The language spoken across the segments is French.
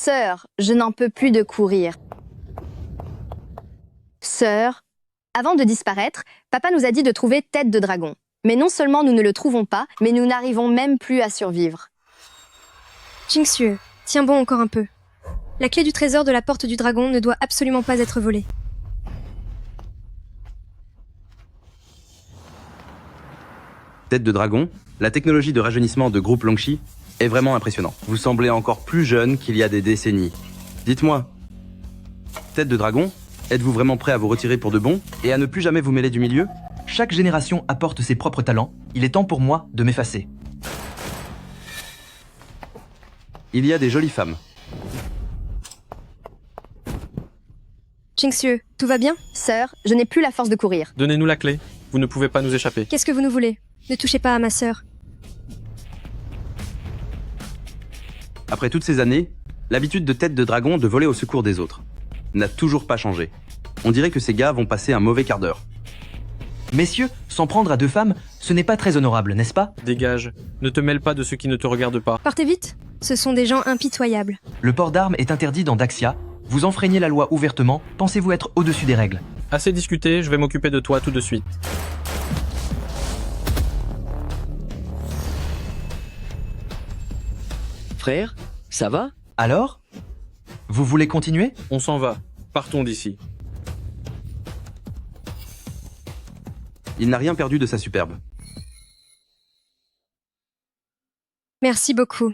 Sœur, je n'en peux plus de courir. Sœur, avant de disparaître, papa nous a dit de trouver Tête de Dragon. Mais non seulement nous ne le trouvons pas, mais nous n'arrivons même plus à survivre. Qingxue, tiens bon encore un peu. La clé du trésor de la porte du dragon ne doit absolument pas être volée. Tête de Dragon, la technologie de rajeunissement de groupe Longxi est vraiment impressionnant. Vous semblez encore plus jeune qu'il y a des décennies. Dites-moi, Tête de Dragon, êtes-vous vraiment prêt à vous retirer pour de bon et à ne plus jamais vous mêler du milieu? Chaque génération apporte ses propres talents. Il est temps pour moi de m'effacer. Il y a des jolies femmes. Qingxue, tout va bien? Sœur, je n'ai plus la force de courir. Donnez-nous la clé. Vous ne pouvez pas nous échapper. Qu'est-ce que vous nous voulez? Ne touchez pas à ma sœur. Après toutes ces années, l'habitude de Tête de Dragon de voler au secours des autres n'a toujours pas changé. On dirait que ces gars vont passer un mauvais quart d'heure. Messieurs, s'en prendre à deux femmes, ce n'est pas très honorable, n'est-ce pas? Dégage. Ne te mêle pas de ceux qui ne te regardent pas. Partez vite. Ce sont des gens impitoyables. Le port d'armes est interdit dans Daxia. Vous enfreignez la loi ouvertement. Pensez-vous être au-dessus des règles? Assez discuté, je vais m'occuper de toi tout de suite. Frère, ça va? Alors? Vous voulez continuer? On s'en va. Partons d'ici. Il n'a rien perdu de sa superbe. Merci beaucoup.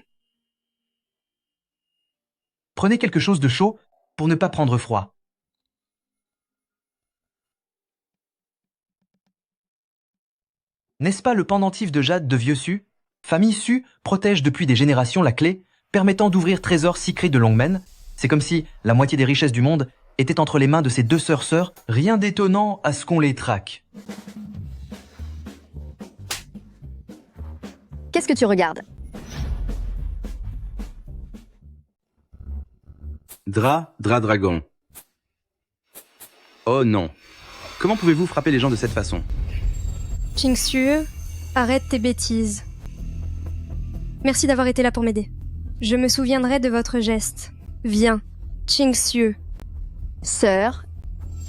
Prenez quelque chose de chaud pour ne pas prendre froid. N'est-ce pas le pendentif de jade de Vieux Su? Famille Su protège depuis des générations la clé permettant d'ouvrir trésors secrets de Longmen. C'est comme si la moitié des richesses du monde étaient entre les mains de ces deux sœurs. Rien d'étonnant à ce qu'on les traque. Qu'est-ce que tu regardes? Dragon. Oh non. Comment pouvez-vous frapper les gens de cette façon? Qingxue, arrête tes bêtises. Merci d'avoir été là pour m'aider. Je me souviendrai de votre geste. Viens, Qingxue. Sœur,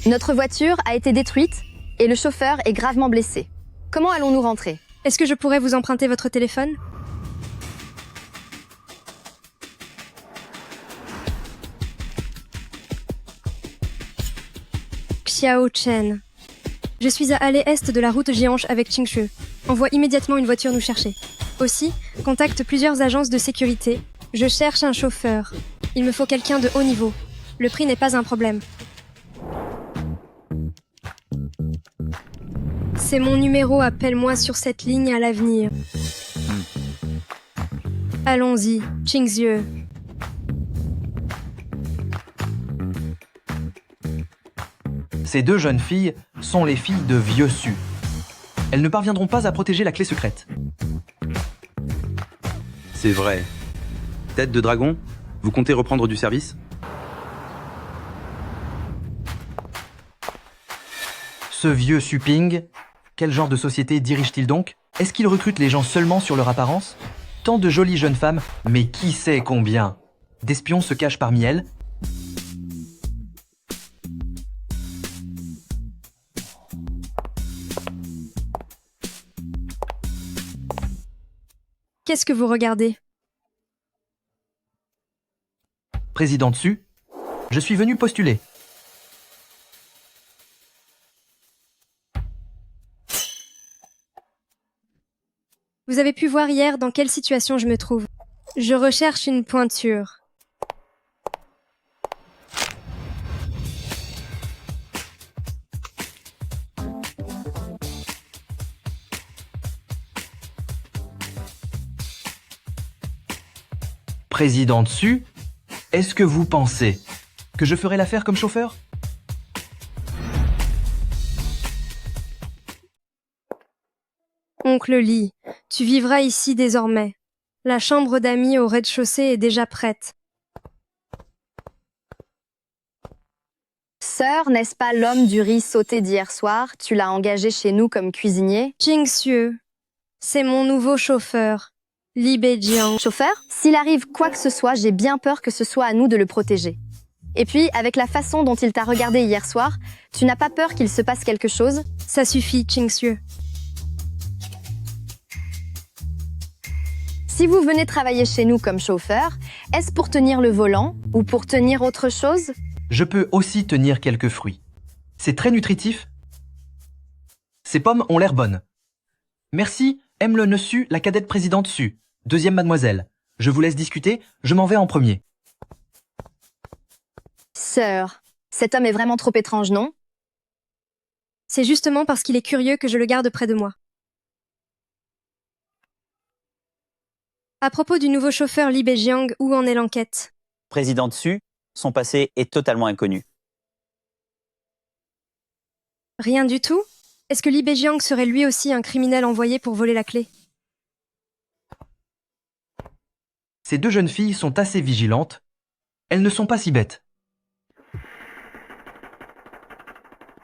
notre voiture a été détruite et le chauffeur est gravement blessé. Comment allons-nous rentrer? Est-ce que je pourrais vous emprunter votre téléphone? Xiao Chen. Je suis à allée est de la route Jianche avec Qingxue. Envoie immédiatement une voiture nous chercher. Aussi, contacte plusieurs agences de sécurité. Je cherche un chauffeur. Il me faut quelqu'un de haut niveau. Le prix n'est pas un problème. C'est mon numéro, appelle-moi sur cette ligne à l'avenir. Allons-y, Qingxue. Ces deux jeunes filles sont les filles de Vieux Su. Elles ne parviendront pas à protéger la clé secrète. C'est vrai. Tête de Dragon, vous comptez reprendre du service? Ce vieux Suping, quel genre de société dirige-t-il donc? Est-ce qu'il recrute les gens seulement sur leur apparence? Tant de jolies jeunes femmes, mais qui sait combien? D'espions se cachent parmi elles. Qu'est-ce que vous regardez? Président dessus, je suis venu postuler. Vous avez pu voir hier dans quelle situation je me trouve. Je recherche une pointure. Président dessus, est-ce que vous pensez que je ferai l'affaire comme chauffeur? Oncle Lee, tu vivras ici désormais. La chambre d'amis au rez-de-chaussée est déjà prête. Sœur, n'est-ce pas l'homme du riz sauté d'hier soir? Tu l'as engagé chez nous comme cuisinier? Qingxue, c'est mon nouveau chauffeur. Li Beijiang. Chauffeur, s'il arrive quoi que ce soit, j'ai bien peur que ce soit à nous de le protéger. Et puis, avec la façon dont il t'a regardé hier soir, tu n'as pas peur qu'il se passe quelque chose? Ça suffit, Qingxue. Si vous venez travailler chez nous comme chauffeur, est-ce pour tenir le volant ou pour tenir autre chose? Je peux aussi tenir quelques fruits. C'est très nutritif. Ces pommes ont l'air bonnes. Merci, aime le Su, la cadette présidente Su. Deuxième mademoiselle. Je vous laisse discuter, je m'en vais en premier. Sœur, cet homme est vraiment trop étrange, non? C'est justement parce qu'il est curieux que je le garde près de moi. À propos du nouveau chauffeur Li Beijiang, où en est l'enquête? Président Su, son passé est totalement inconnu. Rien du tout? Est-ce que Li Beijiang serait lui aussi un criminel envoyé pour voler la clé? Ces deux jeunes filles sont assez vigilantes. Elles ne sont pas si bêtes.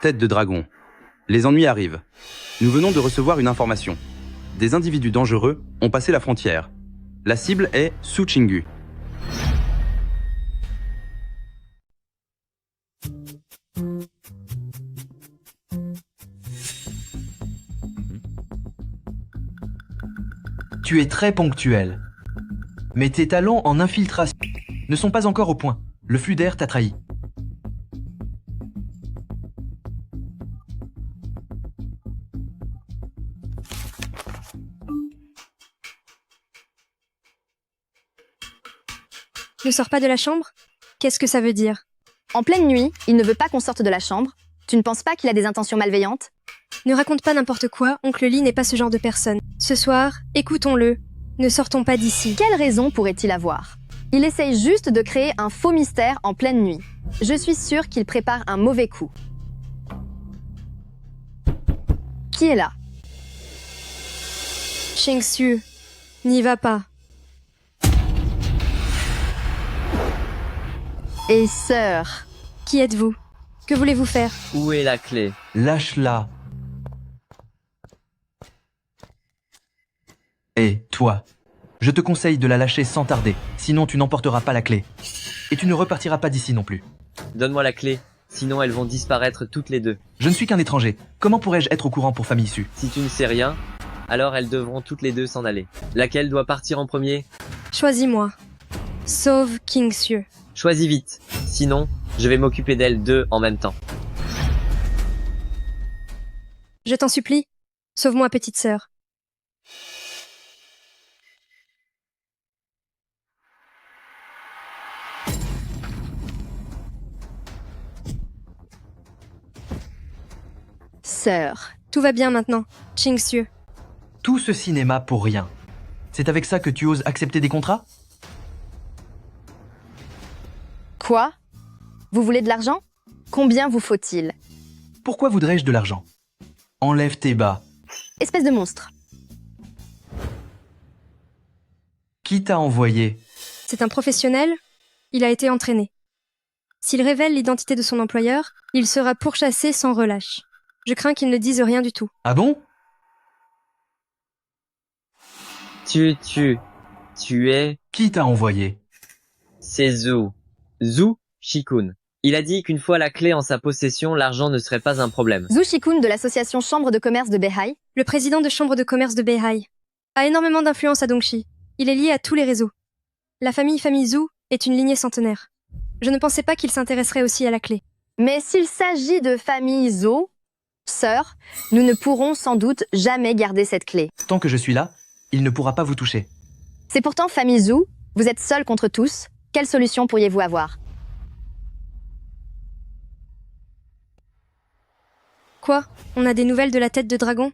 Tête de dragon. Les ennuis arrivent. Nous venons de recevoir une information. Des individus dangereux ont passé la frontière. La cible est Su Qingyu. Tu es très ponctuel. Mais tes talents en infiltration ne sont pas encore au point. Le flux d'air t'a trahi. Ne sors pas de la chambre? Qu'est-ce que ça veut dire? En pleine nuit, il ne veut pas qu'on sorte de la chambre. Tu ne penses pas qu'il a des intentions malveillantes? Ne raconte pas n'importe quoi, oncle Li n'est pas ce genre de personne. Ce soir, écoutons-le. Ne sortons pas d'ici. Quelle raison pourrait-il avoir? Il essaye juste de créer un faux mystère en pleine nuit. Je suis sûre qu'il prépare un mauvais coup. Qui est là? Qingxue, n'y va pas. Et sœur, Qui êtes-vous? Que voulez-vous faire? Où est la clé? Lâche-la. Et toi, je te conseille de la lâcher sans tarder, sinon tu n'emporteras pas la clé. Et tu ne repartiras pas d'ici non plus. Donne-moi la clé, sinon elles vont disparaître toutes les deux. Je ne suis qu'un étranger. Comment pourrais-je être au courant pour famille Su? Si tu ne sais rien, alors elles devront toutes les deux s'en aller. Laquelle doit partir en premier? Choisis-moi. Sauve Qingxue. Choisis vite, sinon je vais m'occuper d'elles deux en même temps. Je t'en supplie, sauve-moi, petite sœur. sœur. Tout va bien maintenant, Qingxue. Tout ce cinéma pour rien. C'est avec ça que tu oses accepter des contrats? Quoi? Vous voulez de l'argent? Combien vous faut-il? Pourquoi voudrais-je de l'argent? Enlève tes bas. Espèce de monstre. Qui t'a envoyé? C'est un professionnel? Il a été entraîné. S'il révèle l'identité de son employeur, il sera pourchassé sans relâche. Je crains qu'il ne dise rien du tout. Ah bon? Tu es... Qui t'a envoyé? C'est Zhu. Zhu Shikun. Il a dit qu'une fois la clé en sa possession, l'argent ne serait pas un problème. Zhu Shikun de l'association Chambre de commerce de Beihai. Le président de chambre de commerce de Beihai a énormément d'influence à Dongxi. Il est lié à tous les réseaux. La famille Zhu est une lignée centenaire. Je ne pensais pas qu'il s'intéresserait aussi à la clé. Mais s'il s'agit de famille Zhou, sœur, nous ne pourrons sans doute jamais garder cette clé. Tant que je suis là, il ne pourra pas vous toucher. C'est pourtant famille Zhou, vous êtes seul contre tous. Quelle solution pourriez-vous avoir? Quoi? On a des nouvelles de la tête de dragon?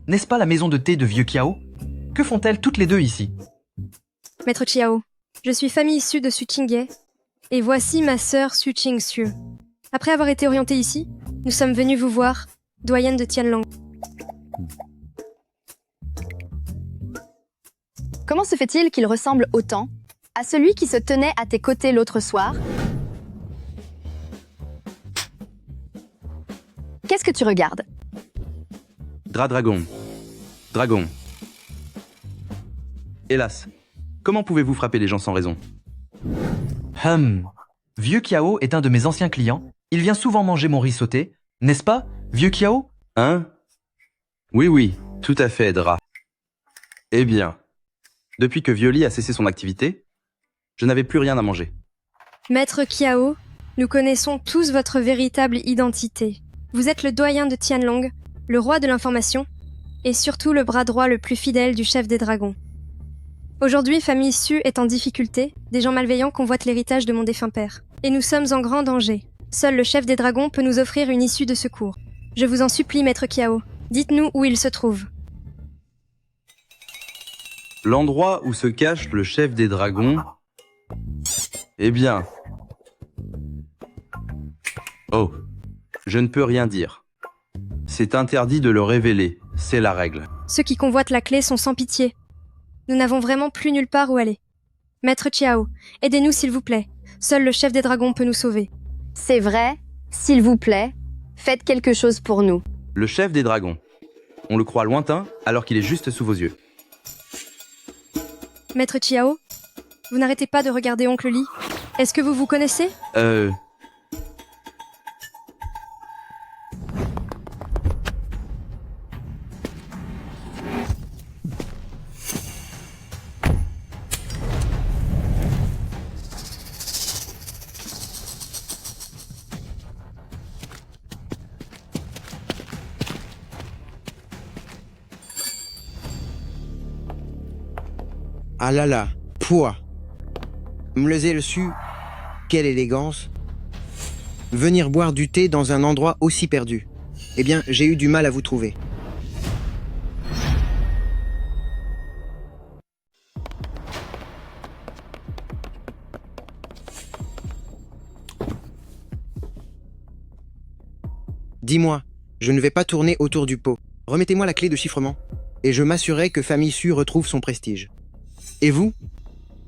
N'est-ce pas la maison de thé de Vieux Kiao? Que font-elles toutes les deux ici? Maître Chiao, je suis famille issue de Su Qingye, et voici ma sœur Su Qingxue. Après avoir été orientée ici, nous sommes venus vous voir, doyenne de Tianlang. Comment se fait-il qu'il ressemble autant? À celui qui se tenait à tes côtés l'autre soir. Qu'est-ce que tu regardes? Dragon. Dragon. Hélas, comment pouvez-vous frapper les gens sans raison? Vieux Kiao est un de mes anciens clients. Il vient souvent manger mon riz sauté. N'est-ce pas, Vieux Kiao? Hein? Oui, tout à fait, Dra. Eh bien, depuis que Violi a cessé son activité, je n'avais plus rien à manger. Maître Kiao, nous connaissons tous votre véritable identité. Vous êtes le doyen de Tianlong, le roi de l'information, et surtout le bras droit le plus fidèle du chef des dragons. Aujourd'hui, famille Su est en difficulté, des gens malveillants convoitent l'héritage de mon défunt père. Et nous sommes en grand danger. Seul le chef des dragons peut nous offrir une issue de secours. Je vous en supplie, Maître Kiao, dites-nous où il se trouve. L'endroit où se cache le chef des dragons... Eh bien... Oh, je ne peux rien dire. C'est interdit de le révéler, c'est la règle. Ceux qui convoitent la clé sont sans pitié. Nous n'avons vraiment plus nulle part où aller. Maître Chiao, aidez-nous s'il vous plaît. Seul le chef des dragons peut nous sauver. C'est vrai, s'il vous plaît, faites quelque chose pour nous. Le chef des dragons. On le croit lointain alors qu'il est juste sous vos yeux. Maître Chiao, vous n'arrêtez pas de regarder Oncle Lee. Est-ce que vous vous connaissez? Ah là là, poids. M'lezé le su, quelle élégance. Venir boire du thé dans un endroit aussi perdu. Eh bien, j'ai eu du mal à vous trouver. Dis-moi, je ne vais pas tourner autour du pot. Remettez-moi la clé de chiffrement, et je m'assurerai que Famille Su retrouve son prestige. Et vous?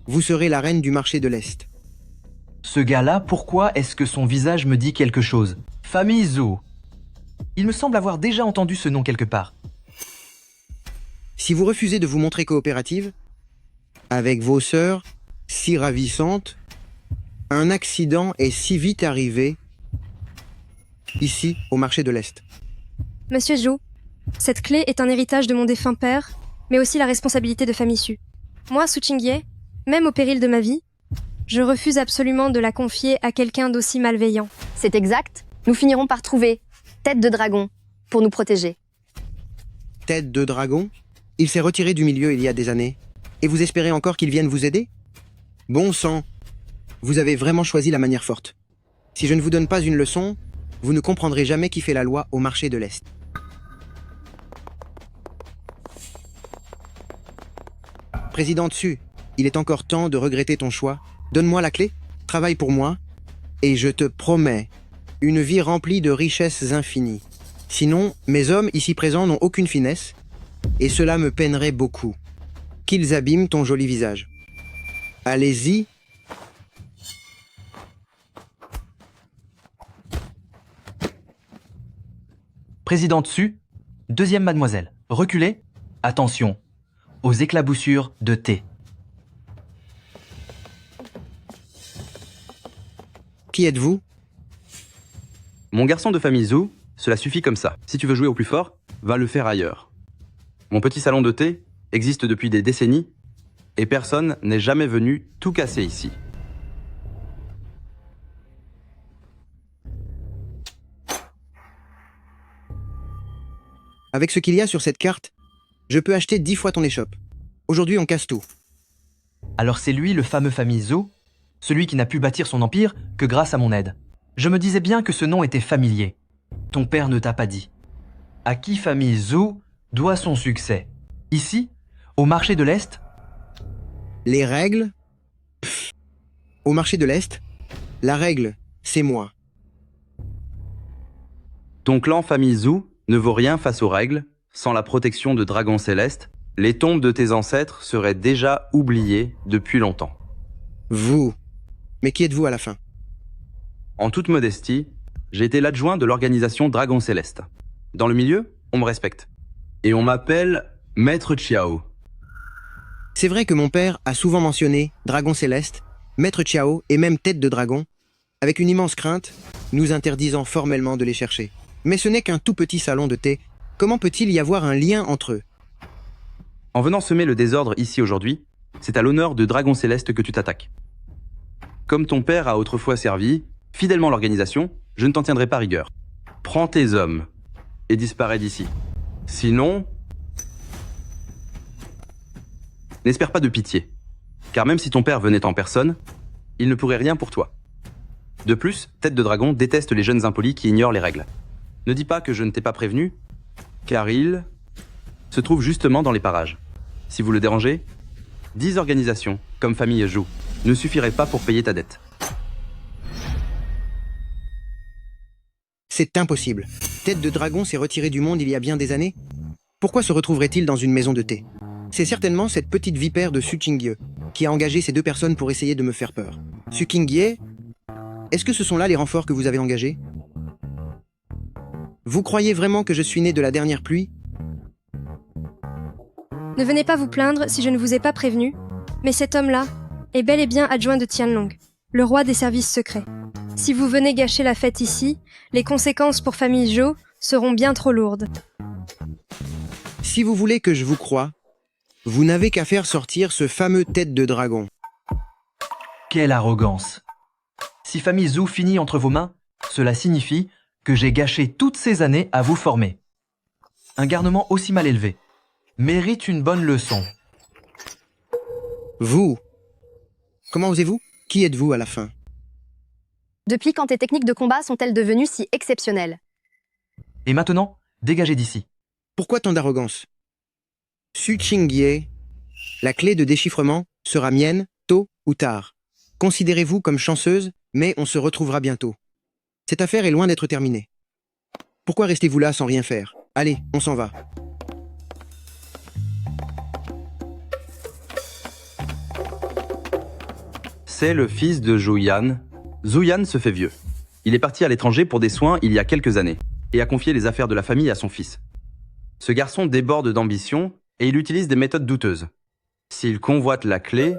Vous serez la reine du marché de l'Est. Ce gars-là, pourquoi est-ce que son visage me dit quelque chose? Famille Zhou. Il me semble avoir déjà entendu ce nom quelque part. Si vous refusez de vous montrer coopérative, avec vos sœurs, si ravissantes, un accident est si vite arrivé, ici, au marché de l'Est. Monsieur Zhou, cette clé est un héritage de mon défunt père, mais aussi la responsabilité de Famille Su. Moi, Su Qingye, même au péril de ma vie, je refuse absolument de la confier à quelqu'un d'aussi malveillant. C'est exact, nous finirons par trouver Tête de Dragon pour nous protéger. Tête de dragon? Il s'est retiré du milieu il y a des années. Et vous espérez encore qu'il vienne vous aider? Bon sang, vous avez vraiment choisi la manière forte. Si je ne vous donne pas une leçon, vous ne comprendrez jamais qui fait la loi au marché de l'Est. Président Tsu, il est encore temps de regretter ton choix. Donne-moi la clé, travaille pour moi, et je te promets une vie remplie de richesses infinies. Sinon, mes hommes ici présents n'ont aucune finesse, et cela me peinerait beaucoup. Qu'ils abîment ton joli visage. Allez-y. Président Tsu, deuxième mademoiselle. Reculez. Attention aux éclaboussures de thé. Qui êtes-vous? Mon garçon de famille Zhou, cela suffit comme ça. Si tu veux jouer au plus fort, va le faire ailleurs. Mon petit salon de thé existe depuis des décennies et personne n'est jamais venu tout casser ici. Avec ce qu'il y a sur cette carte, je peux acheter 10 fois ton échoppe. Aujourd'hui, on casse tout. Alors c'est lui le fameux famille Zhou, celui qui n'a pu bâtir son empire que grâce à mon aide. Je me disais bien que ce nom était familier. Ton père ne t'a pas dit. À qui famille Zhou doit son succès? Ici, au marché de l'Est? Les règles? Pff. Au marché de l'Est, la règle, c'est moi. Ton clan famille Zhou ne vaut rien face aux règles. Sans la protection de dragons célestes, les tombes de tes ancêtres seraient déjà oubliées depuis longtemps. Vous. Mais qui êtes-vous à la fin? En toute modestie, j'ai été l'adjoint de l'organisation Dragon Céleste. Dans le milieu, on me respecte. Et on m'appelle Maître Chiao. C'est vrai que mon père a souvent mentionné Dragon Céleste, Maître Chiao et même Tête de Dragon, avec une immense crainte, nous interdisant formellement de les chercher. Mais ce n'est qu'un tout petit salon de thé. Comment peut-il y avoir un lien entre eux? En venant semer le désordre ici aujourd'hui, c'est à l'honneur de Dragon Céleste que tu t'attaques. Comme ton père a autrefois servi, fidèlement l'organisation, je ne t'en tiendrai pas rigueur. Prends tes hommes et disparais d'ici. Sinon, n'espère pas de pitié, car même si ton père venait en personne, il ne pourrait rien pour toi. De plus, Tête de Dragon déteste les jeunes impolis qui ignorent les règles. Ne dis pas que je ne t'ai pas prévenu, car il se trouve justement dans les parages. Si vous le dérangez, 10 organisations, comme Famille Zhou, ne suffiraient pas pour payer ta dette. C'est impossible. Tête de Dragon s'est retiré du monde il y a bien des années. Pourquoi se retrouverait-il dans une maison de thé? C'est certainement cette petite vipère de Su Qingye qui a engagé ces deux personnes pour essayer de me faire peur. Su Qingye, est-ce que ce sont là les renforts que vous avez engagés? Vous croyez vraiment que je suis né de la dernière pluie? Ne venez pas vous plaindre si je ne vous ai pas prévenu, mais cet homme-là est bel et bien adjoint de Tianlong, le roi des services secrets. Si vous venez gâcher la fête ici, les conséquences pour famille Zhou seront bien trop lourdes. Si vous voulez que je vous croie, vous n'avez qu'à faire sortir ce fameux Tête de Dragon. Quelle arrogance! Si Famille Zhou finit entre vos mains, cela signifie que j'ai gâché toutes ces années à vous former. Un garnement aussi mal élevé mérite une bonne leçon. Vous? Comment osez-vous? Qui êtes-vous à la fin? Depuis quand tes techniques de combat sont-elles devenues si exceptionnelles? Et maintenant, dégagez d'ici. Pourquoi tant d'arrogance? Su Qingye, la clé de déchiffrement sera mienne, tôt ou tard. Considérez-vous comme chanceuse, mais on se retrouvera bientôt. Cette affaire est loin d'être terminée. Pourquoi restez-vous là sans rien faire? Allez, on s'en va. C'est le fils de Zhou Yan. Zhou Yan se fait vieux. Il est parti à l'étranger pour des soins il y a quelques années et a confié les affaires de la famille à son fils. Ce garçon déborde d'ambition et il utilise des méthodes douteuses. S'il convoite la clé,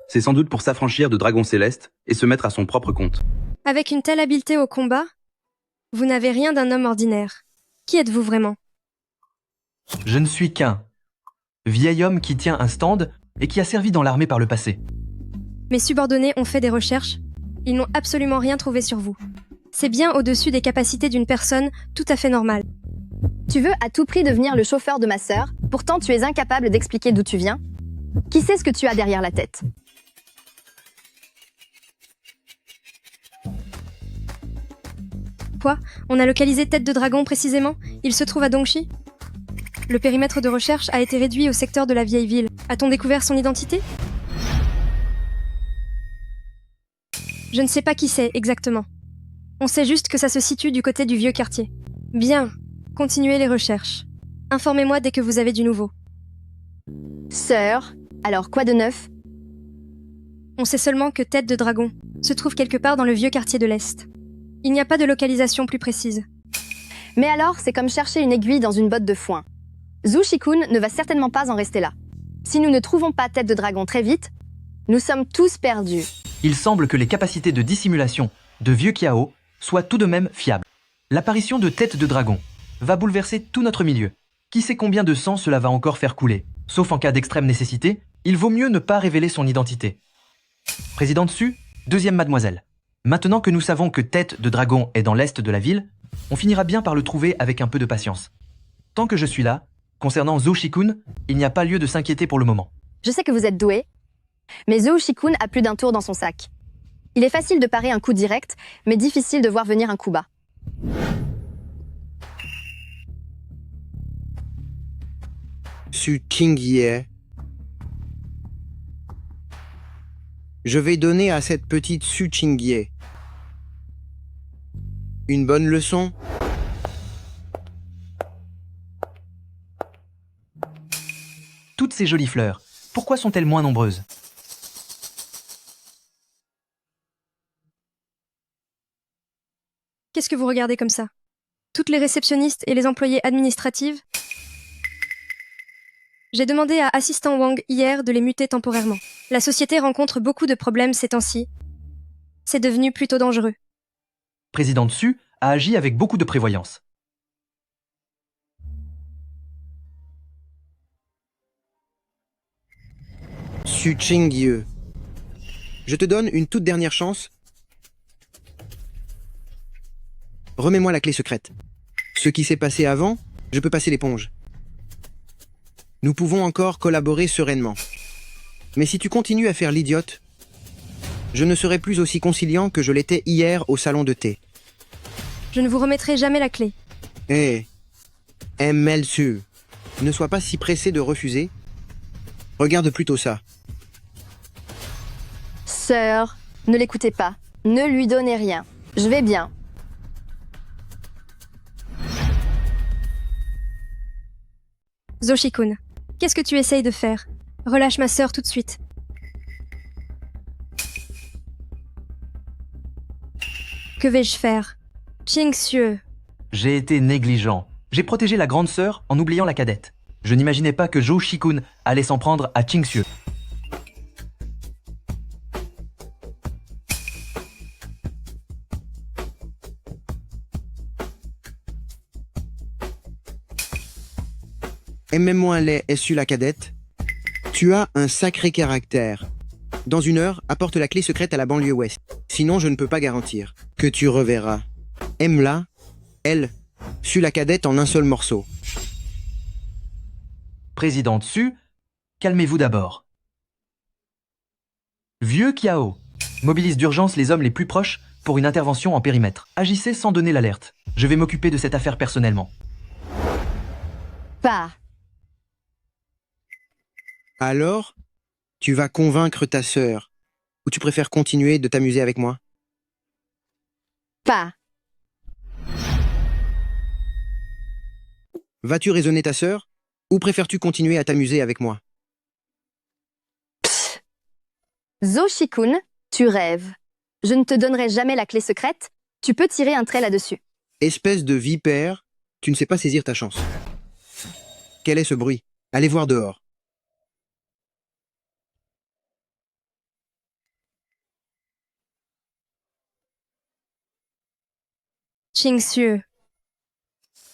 c'est sans doute pour s'affranchir de Dragon Céleste et se mettre à son propre compte. Avec une telle habileté au combat, vous n'avez rien d'un homme ordinaire. Qui êtes-vous vraiment? Je ne suis qu'un vieil homme qui tient un stand et qui a servi dans l'armée par le passé. Mes subordonnés ont fait des recherches. Ils n'ont absolument rien trouvé sur vous. C'est bien au-dessus des capacités d'une personne tout à fait normale. Tu veux à tout prix devenir le chauffeur de ma sœur, pourtant tu es incapable d'expliquer d'où tu viens? Qui sait ce que tu as derrière la tête? Quoi? On a localisé Tête de Dragon précisément? Il se trouve à Dongxi? Le périmètre de recherche a été réduit au secteur de la vieille ville. A-t-on découvert son identité? Je ne sais pas qui c'est exactement. On sait juste que ça se situe du côté du vieux quartier. Bien, continuez les recherches. Informez-moi dès que vous avez du nouveau. Sœur, alors quoi de neuf? On sait seulement que Tête de Dragon se trouve quelque part dans le vieux quartier de l'Est. Il n'y a pas de localisation plus précise. Mais alors, c'est comme chercher une aiguille dans une botte de foin. Zhu Shikun ne va certainement pas en rester là. Si nous ne trouvons pas Tête de Dragon très vite, nous sommes tous perdus. Il semble que les capacités de dissimulation de Vieux Kiao soient tout de même fiables. L'apparition de Tête de Dragon va bouleverser tout notre milieu. Qui sait combien de sang cela va encore faire couler? Sauf en cas d'extrême nécessité, il vaut mieux ne pas révéler son identité. Président Su, deuxième mademoiselle. Maintenant que nous savons que Tête de Dragon est dans l'est de la ville, on finira bien par le trouver avec un peu de patience. Tant que je suis là, concernant Zhou Shikun, il n'y a pas lieu de s'inquiéter pour le moment. Je sais que vous êtes doué, mais Zhou Shikun a plus d'un tour dans son sac. Il est facile de parer un coup direct, mais difficile de voir venir un coup bas. Su Qingye. Je vais donner à cette petite Su Qingye une bonne leçon. Toutes ces jolies fleurs, pourquoi sont-elles moins nombreuses? Qu'est-ce que vous regardez comme ça? Toutes les réceptionnistes et les employés administratives? J'ai demandé à Assistant Wang hier de les muter temporairement. La société rencontre beaucoup de problèmes ces temps-ci. C'est devenu plutôt dangereux. Président Tsu a agi avec beaucoup de prévoyance. Su Ching-Yue, je te donne une toute dernière chance. Remets-moi la clé secrète. Ce qui s'est passé avant, je peux passer l'éponge. Nous pouvons encore collaborer sereinement. Mais si tu continues à faire l'idiote, je ne serai plus aussi conciliant que je l'étais hier au salon de thé. Je ne vous remettrai jamais la clé. Hé, MLSU, ne sois pas si pressé de refuser. Regarde plutôt ça. Sœur, ne l'écoutez pas. Ne lui donnez rien. Je vais bien. Zoshi-kun, qu'est-ce que tu essayes de faire? Relâche ma sœur tout de suite. Que vais-je faire? Ching-Xue, J'ai été négligent. J'ai protégé la grande sœur en oubliant la cadette. Je n'imaginais pas que Zhou Shikun allait s'en prendre à Ching-Xue. Aime-moi les SU la cadette. Tu as un sacré caractère. Dans 1 heure, apporte la clé secrète à la banlieue ouest. Sinon, je ne peux pas garantir que tu reverras. Aime-la, elle, Su la cadette en un seul morceau. Président Tsu, calmez-vous d'abord. Vieux Kiao, mobilise d'urgence les hommes les plus proches pour une intervention en périmètre. Agissez sans donner l'alerte. Je vais m'occuper de cette affaire personnellement. Pas. Alors, tu vas convaincre ta sœur. Ou tu préfères continuer de t'amuser avec moi? Pas. Vas-tu raisonner ta sœur? Ou préfères-tu continuer à t'amuser avec moi? Zoshi-kun, tu rêves. Je ne te donnerai jamais la clé secrète. Tu peux tirer un trait là-dessus. Espèce de vipère, tu ne sais pas saisir ta chance. Quel est ce bruit? Allez voir dehors. Ching-Xue,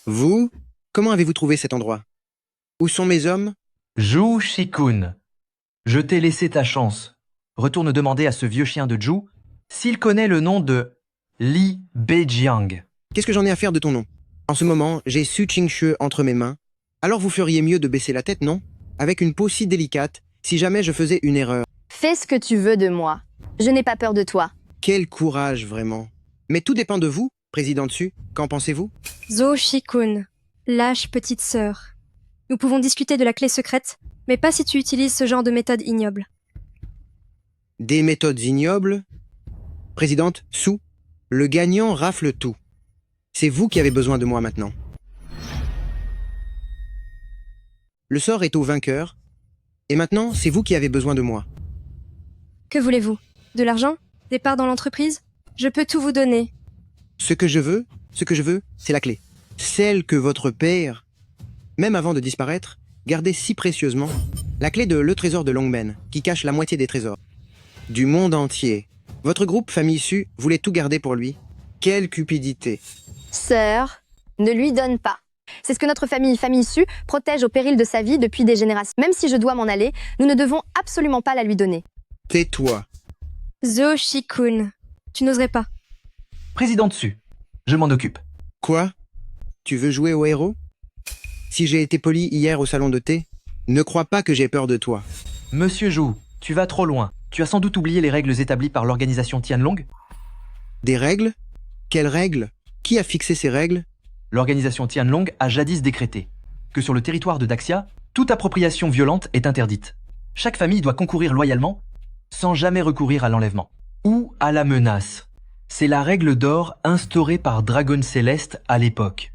Vous? Comment avez-vous trouvé cet endroit? Où sont mes hommes? Zhou Shikun, je t'ai laissé ta chance. Retourne demander à ce vieux chien de Zhou s'il connaît le nom de Li Beijiang. Qu'est-ce que j'en ai à faire de ton nom? En ce moment, j'ai Su Ching-Xue entre mes mains. Alors vous feriez mieux de baisser la tête, non? Avec une peau si délicate, si jamais je faisais une erreur. Fais ce que tu veux de moi. Je n'ai pas peur de toi. Quel courage, vraiment. Mais tout dépend de vous, Président Tsu. Qu'en pensez-vous? Zoshi-kun, lâche petite sœur. Nous pouvons discuter de la clé secrète, mais pas si tu utilises ce genre de méthode ignoble. Des méthodes ignobles? Présidente, Su, le gagnant rafle tout. C'est vous qui avez besoin de moi maintenant. Le sort est au vainqueur, et maintenant, c'est vous qui avez besoin de moi. Que voulez-vous? De l'argent? Des parts dans l'entreprise? Je peux tout vous donner. Ce que je veux, c'est la clé. Celle que votre père, même avant de disparaître, gardait si précieusement. La clé de le trésor de Longmen, qui cache la moitié des trésors. Du monde entier. Votre groupe Famille Su voulait tout garder pour lui. Quelle cupidité. Sœur, ne lui donne pas. C'est ce que notre famille Su protège au péril de sa vie depuis des générations. Même si je dois m'en aller, nous ne devons absolument pas la lui donner. Tais-toi. Zoshi-kun, tu n'oserais pas. Président Tsu, je m'en occupe. Quoi? Tu veux jouer au héros? Si j'ai été poli hier au salon de thé, ne crois pas que j'ai peur de toi. Monsieur Zhou, tu vas trop loin. Tu as sans doute oublié les règles établies par l'organisation Tianlong? Des règles? Quelles règles? Qui a fixé ces règles? L'organisation Tianlong a jadis décrété que sur le territoire de Daxia, toute appropriation violente est interdite. Chaque famille doit concourir loyalement, sans jamais recourir à l'enlèvement ou à la menace. C'est la règle d'or instaurée par Dragon Céleste à l'époque.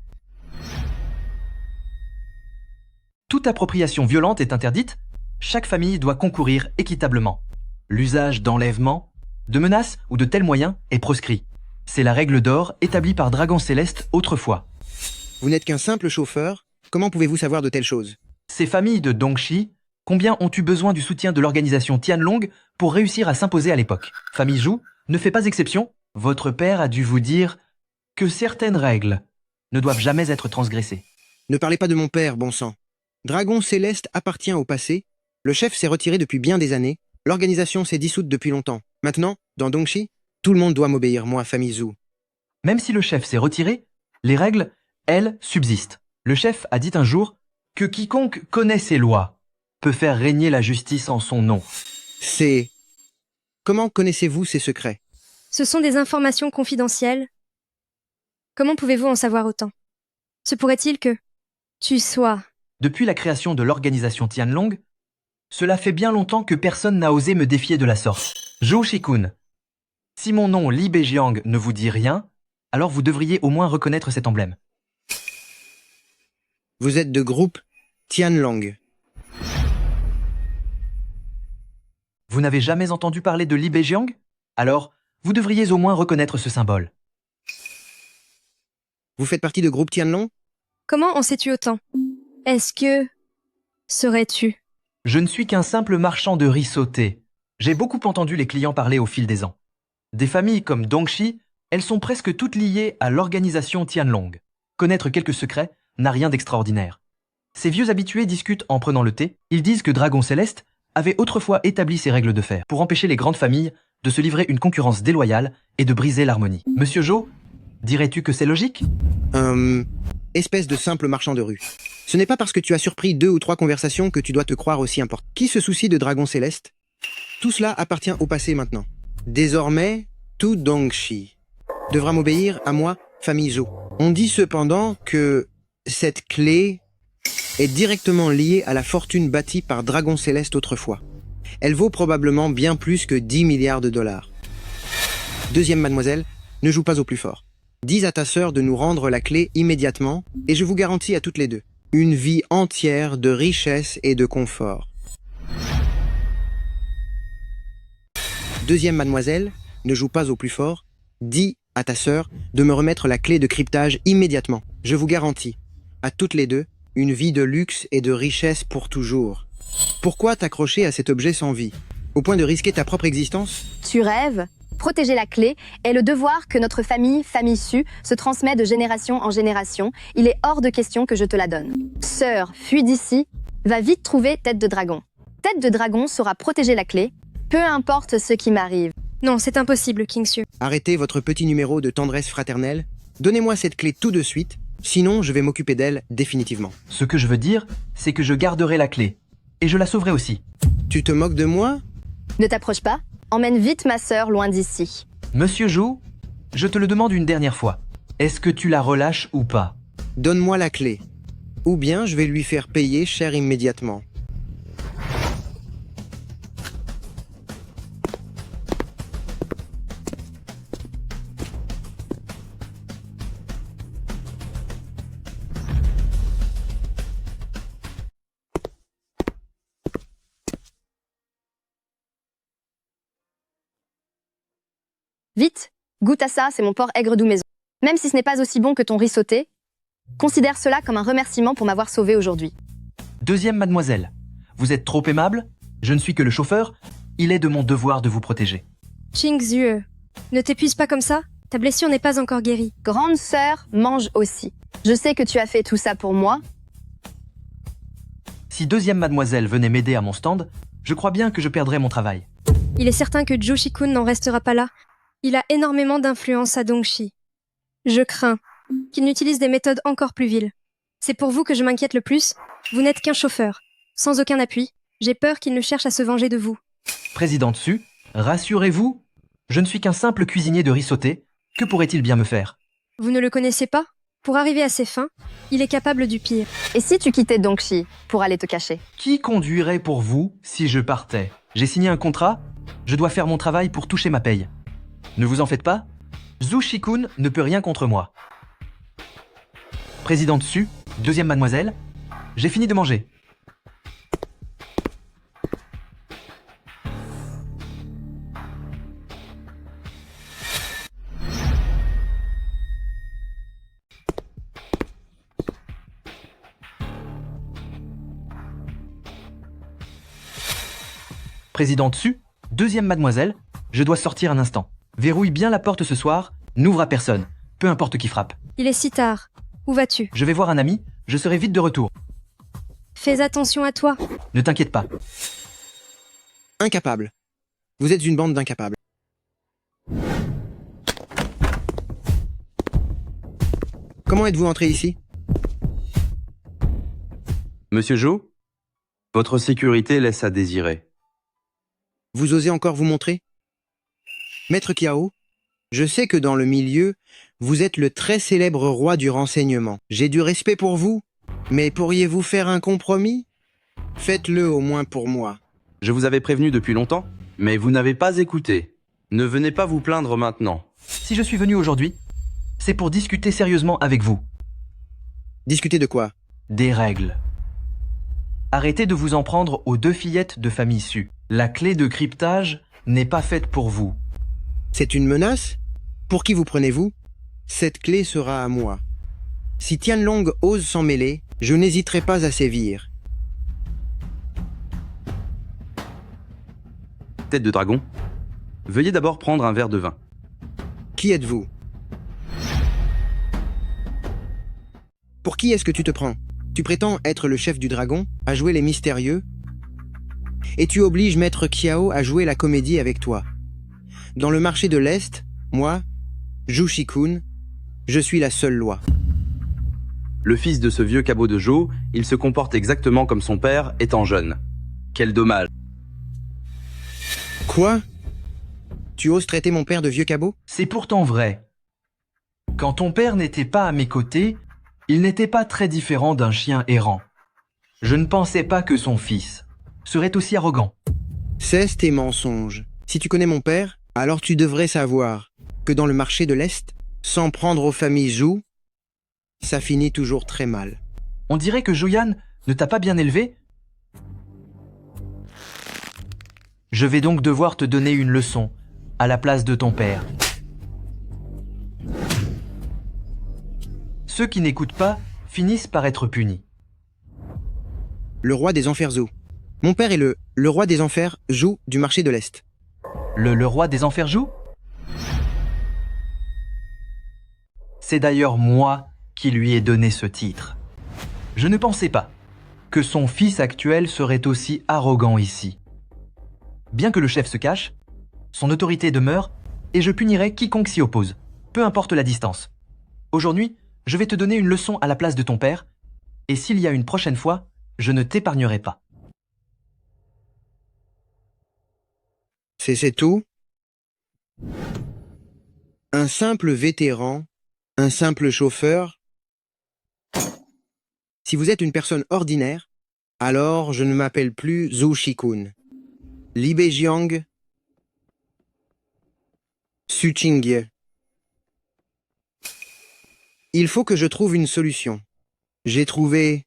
Toute appropriation violente est interdite, chaque famille doit concourir équitablement. L'usage d'enlèvement, de menaces ou de tels moyens est proscrit. C'est la règle d'or établie par Dragon Céleste autrefois. Vous n'êtes qu'un simple chauffeur, comment pouvez-vous savoir de telles choses? Ces familles de Dongxi, combien ont eu besoin du soutien de l'organisation Tianlong pour réussir à s'imposer à l'époque? Famille Zhou ne fait pas exception. Votre père a dû vous dire que certaines règles ne doivent jamais être transgressées. Ne parlez pas de mon père, bon sang. Dragon Céleste appartient au passé, le chef s'est retiré depuis bien des années, l'organisation s'est dissoute depuis longtemps. Maintenant, dans Dongxi, tout le monde doit m'obéir, moi, famille Zhou. Même si le chef s'est retiré, les règles, elles, subsistent. Le chef a dit un jour que quiconque connaît ces lois peut faire régner la justice en son nom. C'est... Comment connaissez-vous ces secrets? Ce sont des informations confidentielles. Comment pouvez-vous en savoir autant? Se pourrait-il que tu sois... Depuis la création de l'organisation Tianlong, cela fait bien longtemps que personne n'a osé me défier de la sorte. Zhou Shikun, si mon nom Li Beijiang ne vous dit rien, alors vous devriez au moins reconnaître cet emblème. Vous êtes de groupe Tianlong. Vous n'avez jamais entendu parler de Li Beijiang? Alors, vous devriez au moins reconnaître ce symbole. Vous faites partie de groupe Tianlong? Comment en sais-tu autant? Est-ce que... serais-tu? Je ne suis qu'un simple marchand de riz sauté. J'ai beaucoup entendu les clients parler au fil des ans. Des familles comme Dongxi, elles sont presque toutes liées à l'organisation Tianlong. Connaître quelques secrets n'a rien d'extraordinaire. Ces vieux habitués discutent en prenant le thé. Ils disent que Dragon Céleste avait autrefois établi ses règles de fer pour empêcher les grandes familles de se livrer une concurrence déloyale et de briser l'harmonie. Monsieur Zhou, dirais-tu que c'est logique? Espèce de simple marchand de rue. Ce n'est pas parce que tu as surpris 2 ou 3 conversations que tu dois te croire aussi important. Qui se soucie de Dragon Céleste? Tout cela appartient au passé maintenant. Désormais, tout Dongxi devra m'obéir à moi, famille Zhou. On dit cependant que cette clé est directement liée à la fortune bâtie par Dragon Céleste autrefois. Elle vaut probablement bien plus que 10 milliards de dollars. Deuxième mademoiselle, ne joue pas au plus fort. Dis à ta sœur de nous rendre la clé immédiatement et je vous garantis à toutes les deux une vie entière de richesse et de confort. Deuxième mademoiselle, ne joue pas au plus fort. Dis à ta sœur de me remettre la clé de cryptage immédiatement. Je vous garantis, à toutes les deux, une vie de luxe et de richesse pour toujours. Pourquoi t'accrocher à cet objet sans vie? Au point de risquer ta propre existence? Tu rêves? Protéger la clé est le devoir que notre famille Su, se transmet de génération en génération. Il est hors de question que je te la donne. Sœur, fuis d'ici, va vite trouver Tête de Dragon. Tête de Dragon saura protéger la clé, peu importe ce qui m'arrive. Non, c'est impossible, Kingsu. Arrêtez votre petit numéro de tendresse fraternelle. Donnez-moi cette clé tout de suite, sinon je vais m'occuper d'elle définitivement. Ce que je veux dire, c'est que je garderai la clé. Et je la sauverai aussi. Tu te moques de moi? Ne t'approche pas, emmène vite ma sœur loin d'ici. Monsieur Zhou, je te le demande une dernière fois. Est-ce que tu la relâches ou pas? Donne-moi la clé. Ou bien je vais lui faire payer cher immédiatement. Vite, goûte à ça, c'est mon porc aigre doux maison. Même si ce n'est pas aussi bon que ton riz sauté, considère cela comme un remerciement pour m'avoir sauvé aujourd'hui. Deuxième mademoiselle, vous êtes trop aimable, je ne suis que le chauffeur, il est de mon devoir de vous protéger. Qingzue, ne t'épuise pas comme ça, ta blessure n'est pas encore guérie. Grande sœur, mange aussi. Je sais que tu as fait tout ça pour moi. Si deuxième mademoiselle venait m'aider à mon stand, je crois bien que je perdrais mon travail. Il est certain que Zhou Shikun n'en restera pas là. Il a énormément d'influence à Dongxi. Je crains qu'il n'utilise des méthodes encore plus viles. C'est pour vous que je m'inquiète le plus. Vous n'êtes qu'un chauffeur, sans aucun appui. J'ai peur qu'il ne cherche à se venger de vous. Président Su, rassurez-vous, je ne suis qu'un simple cuisinier de riz sauté. Que pourrait-il bien me faire? Vous ne le connaissez pas? Pour arriver à ses fins, il est capable du pire. Et si tu quittais Dongxi pour aller te cacher? Qui conduirait pour vous si je partais? J'ai signé un contrat, je dois faire mon travail pour toucher ma paye. Ne vous en faites pas, Zhou Shikun ne peut rien contre moi. Président Su, deuxième mademoiselle, j'ai fini de manger. Présidente Su, deuxième mademoiselle, je dois sortir un instant. Verrouille bien la porte ce soir, n'ouvre à personne, peu importe qui frappe. Il est si tard. Où vas-tu? Je vais voir un ami, je serai vite de retour. Fais attention à toi. Ne t'inquiète pas. Incapable. Vous êtes une bande d'incapables. Comment êtes-vous entré ici? Monsieur Jo, votre sécurité laisse à désirer. Vous osez encore vous montrer? Maître Kiao, je sais que dans le milieu, vous êtes le très célèbre roi du renseignement. J'ai du respect pour vous, mais pourriez-vous faire un compromis? Faites-le au moins pour moi. Je vous avais prévenu depuis longtemps, mais vous n'avez pas écouté. Ne venez pas vous plaindre maintenant. Si je suis venu aujourd'hui, c'est pour discuter sérieusement avec vous. Discutez de quoi? Des règles. Arrêtez de vous en prendre aux deux fillettes de famille Su. La clé de cryptage n'est pas faite pour vous. C'est une menace? Pour qui vous prenez-vous? Cette clé sera à moi. Si Tianlong ose s'en mêler, je n'hésiterai pas à sévir. Tête de dragon, veuillez d'abord prendre un verre de vin. Qui êtes-vous? Pour qui est-ce que tu te prends? Tu prétends être le chef du dragon, à jouer les mystérieux, et tu obliges Maître Kiao à jouer la comédie avec toi. Dans le marché de l'Est, moi, Zhu Shikun, je suis la seule loi. Le fils de ce vieux cabot de Jo, il se comporte exactement comme son père étant jeune. Quel dommage. Quoi? Tu oses traiter mon père de vieux cabot? C'est pourtant vrai. Quand ton père n'était pas à mes côtés, il n'était pas très différent d'un chien errant. Je ne pensais pas que son fils serait aussi arrogant. Cesse tes mensonges. Si tu connais mon père, alors tu devrais savoir que dans le marché de l'Est, s'en prendre aux familles Zhu, ça finit toujours très mal. On dirait que Joyan ne t'a pas bien élevé. Je vais donc devoir te donner une leçon à la place de ton père. Ceux qui n'écoutent pas finissent par être punis. Le roi des enfers Zhu. Mon père est le roi des enfers Zhu du marché de l'Est. Le roi des enfers joue? C'est d'ailleurs moi qui lui ai donné ce titre. Je ne pensais pas que son fils actuel serait aussi arrogant ici. Bien que le chef se cache, son autorité demeure et je punirai quiconque s'y oppose, peu importe la distance. Aujourd'hui, je vais te donner une leçon à la place de ton père, et s'il y a une prochaine fois, je ne t'épargnerai pas. C'est tout? Un simple vétéran, un simple chauffeur. Si vous êtes une personne ordinaire, alors je ne m'appelle plus Zhu Shikun. Li Beijiang, Su Qingye. Il faut que je trouve une solution. J'ai trouvé...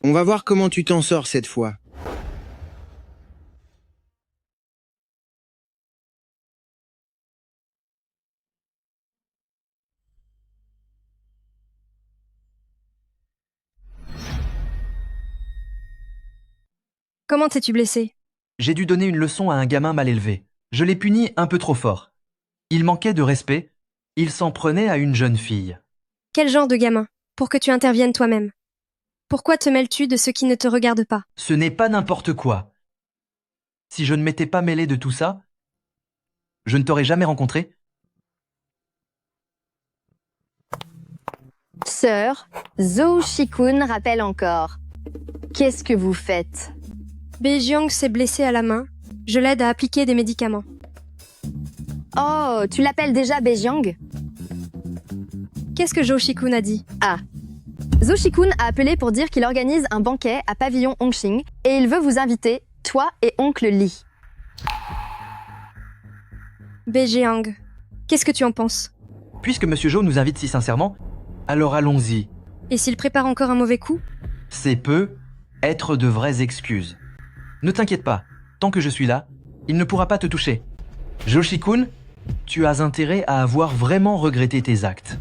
On va voir comment tu t'en sors cette fois. Comment t'es-tu blessé? J'ai dû donner une leçon à un gamin mal élevé. Je l'ai puni un peu trop fort. Il manquait de respect. Il s'en prenait à une jeune fille. Quel genre de gamin? Pour que tu interviennes toi-même. Pourquoi te mêles-tu de ceux qui ne te regardent pas? Ce n'est pas n'importe quoi. Si je ne m'étais pas mêlé de tout ça, je ne t'aurais jamais rencontré. Sœur, Zhou Shikun rappelle encore. Qu'est-ce que vous faites? Beijiang s'est blessé à la main. Je l'aide à appliquer des médicaments. Oh, tu l'appelles déjà Beijiang? Qu'est-ce que Zhou Shikun a dit? Ah. Zhou Shikun a appelé pour dire qu'il organise un banquet à Pavillon Hongqing et il veut vous inviter, toi et oncle Li. Beijiang, qu'est-ce que tu en penses? Puisque Monsieur Jo nous invite si sincèrement, alors allons-y. Et s'il prépare encore un mauvais coup? C'est peu être de vraies excuses. Ne t'inquiète pas, tant que je suis là, il ne pourra pas te toucher. Zhou Shikun, tu as intérêt à avoir vraiment regretté tes actes.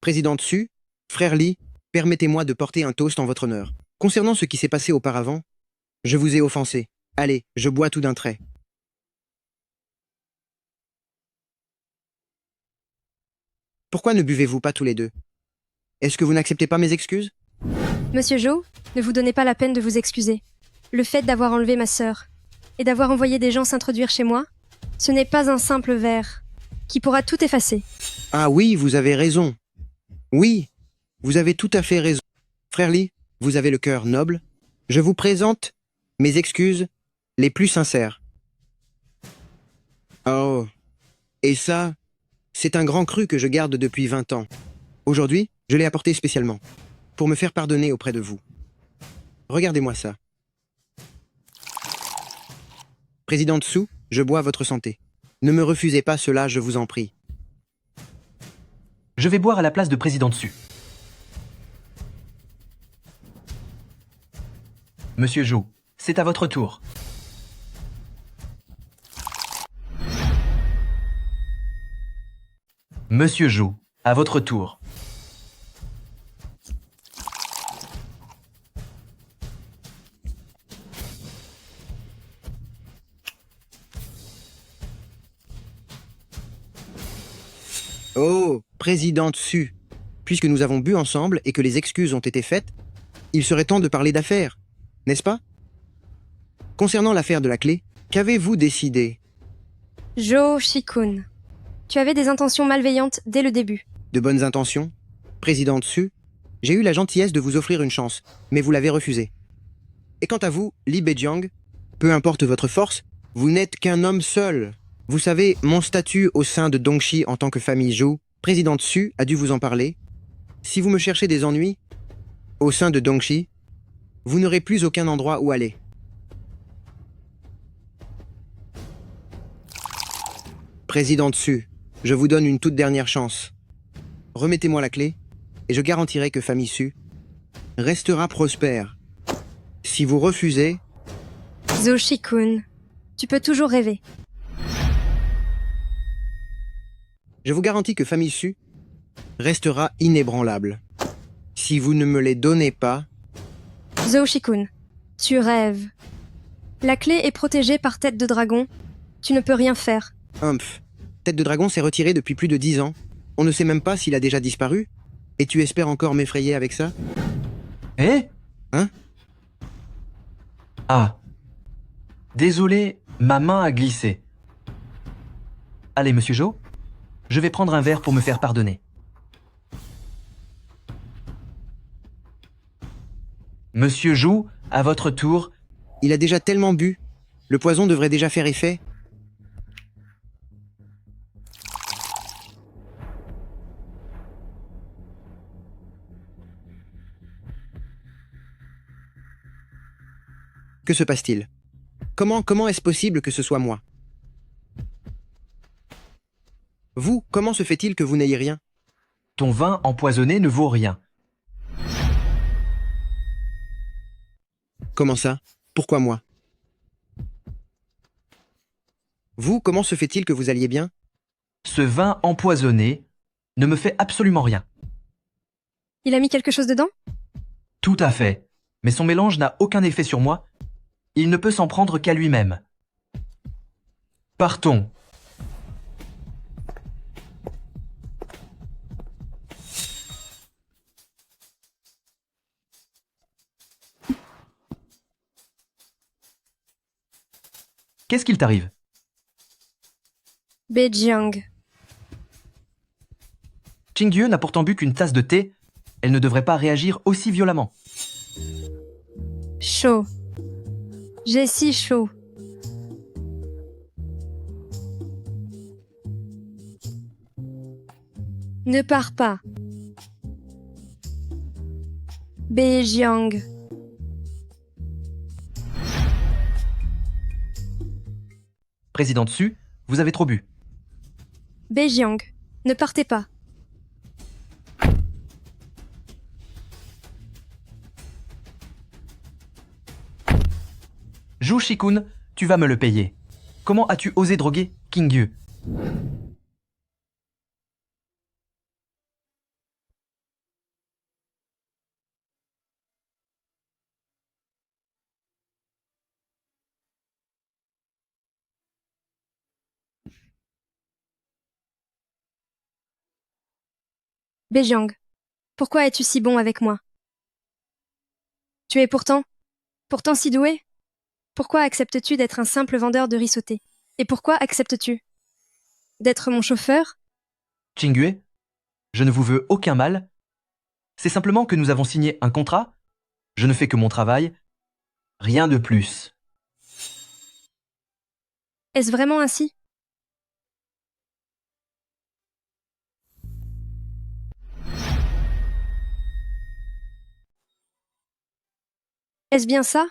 Présidente Su, frère Lee, permettez-moi de porter un toast en votre honneur. Concernant ce qui s'est passé auparavant, je vous ai offensé. Allez, je bois tout d'un trait. Pourquoi ne buvez-vous pas tous les deux? Est-ce que vous n'acceptez pas mes excuses? Monsieur Joe, ne vous donnez pas la peine de vous excuser. Le fait d'avoir enlevé ma sœur et d'avoir envoyé des gens s'introduire chez moi, ce n'est pas un simple verre qui pourra tout effacer. Ah oui, vous avez raison. Oui, vous avez tout à fait raison. Frère Lee, vous avez le cœur noble. Je vous présente mes excuses les plus sincères. Oh, et ça, c'est un grand cru que je garde depuis 20 ans. Aujourd'hui, je l'ai apporté spécialement, pour me faire pardonner auprès de vous. Regardez-moi ça. Présidente Su, je bois à votre santé. Ne me refusez pas cela, je vous en prie. Je vais boire à la place de président Su. Monsieur Joe, c'est à votre tour. Monsieur Joe, à votre tour. Oh, présidente Su, puisque nous avons bu ensemble et que les excuses ont été faites, il serait temps de parler d'affaires, n'est-ce pas? Concernant l'affaire de la clé, qu'avez-vous décidé? Joe Shikun, tu avais des intentions malveillantes dès le début. De bonnes intentions? Présidente Su, j'ai eu la gentillesse de vous offrir une chance, mais vous l'avez refusée. Et quant à vous, Lee Bejiang, peu importe votre force, vous n'êtes qu'un homme seul. Vous savez, mon statut au sein de Dongshi en tant que famille Zhou, présidente Su a dû vous en parler. Si vous me cherchez des ennuis, au sein de Dongshi, vous n'aurez plus aucun endroit où aller. Présidente Su, je vous donne une toute dernière chance. Remettez-moi la clé, et je garantirai que famille Su restera prospère. Si vous refusez, Zo Shikun, tu peux toujours rêver. je vous garantis que famille Su restera inébranlable. Si vous ne me les donnez pas, Zo Shikun, tu rêves. La clé est protégée par Tête de Dragon. Tu ne peux rien faire. humph, Tête de Dragon s'est retirée depuis plus de 10 ans. On ne sait même pas s'il a déjà disparu. Et tu espères encore m'effrayer avec ça? Eh? Hein? Ah. Désolé, ma main a glissé. Allez, monsieur Joe, je vais prendre un verre pour me faire pardonner. Monsieur Joe, à votre tour. Il a déjà tellement bu. Le poison devrait déjà faire effet. Que se passe-t-il? Comment est-ce possible que ce soit moi? Vous, comment se fait-il que vous n'ayez rien? Ton vin empoisonné ne vaut rien. Comment ça? Pourquoi moi? Vous, comment se fait-il que vous alliez bien? Ce vin empoisonné ne me fait absolument rien. Il a mis quelque chose dedans? Tout à fait. Mais son mélange n'a aucun effet sur moi. Il ne peut s'en prendre qu'à lui-même. Partons. Qu'est-ce qu'il t'arrive? Bejiang. Qingdieu n'a pourtant bu qu'une tasse de thé. Elle ne devrait pas réagir aussi violemment. Chaud. J'ai si chaud. Ne pars pas. Bejiang. Président Su, vous avez trop bu. Bejiang. Ne partez pas. Zhou Shikun, tu vas me le payer. Comment as-tu osé droguer Qingdieu? Bejiang, pourquoi es-tu si bon avec moi? Tu es pourtant si doué? Pourquoi acceptes-tu d'être un simple vendeur de riz sauté? Et pourquoi acceptes-tu d'être mon chauffeur? Qingyue, je ne vous veux aucun mal. C'est simplement que nous avons signé un contrat. Je ne fais que mon travail. Rien de plus. Est-ce vraiment ainsi? Est-ce bien ça?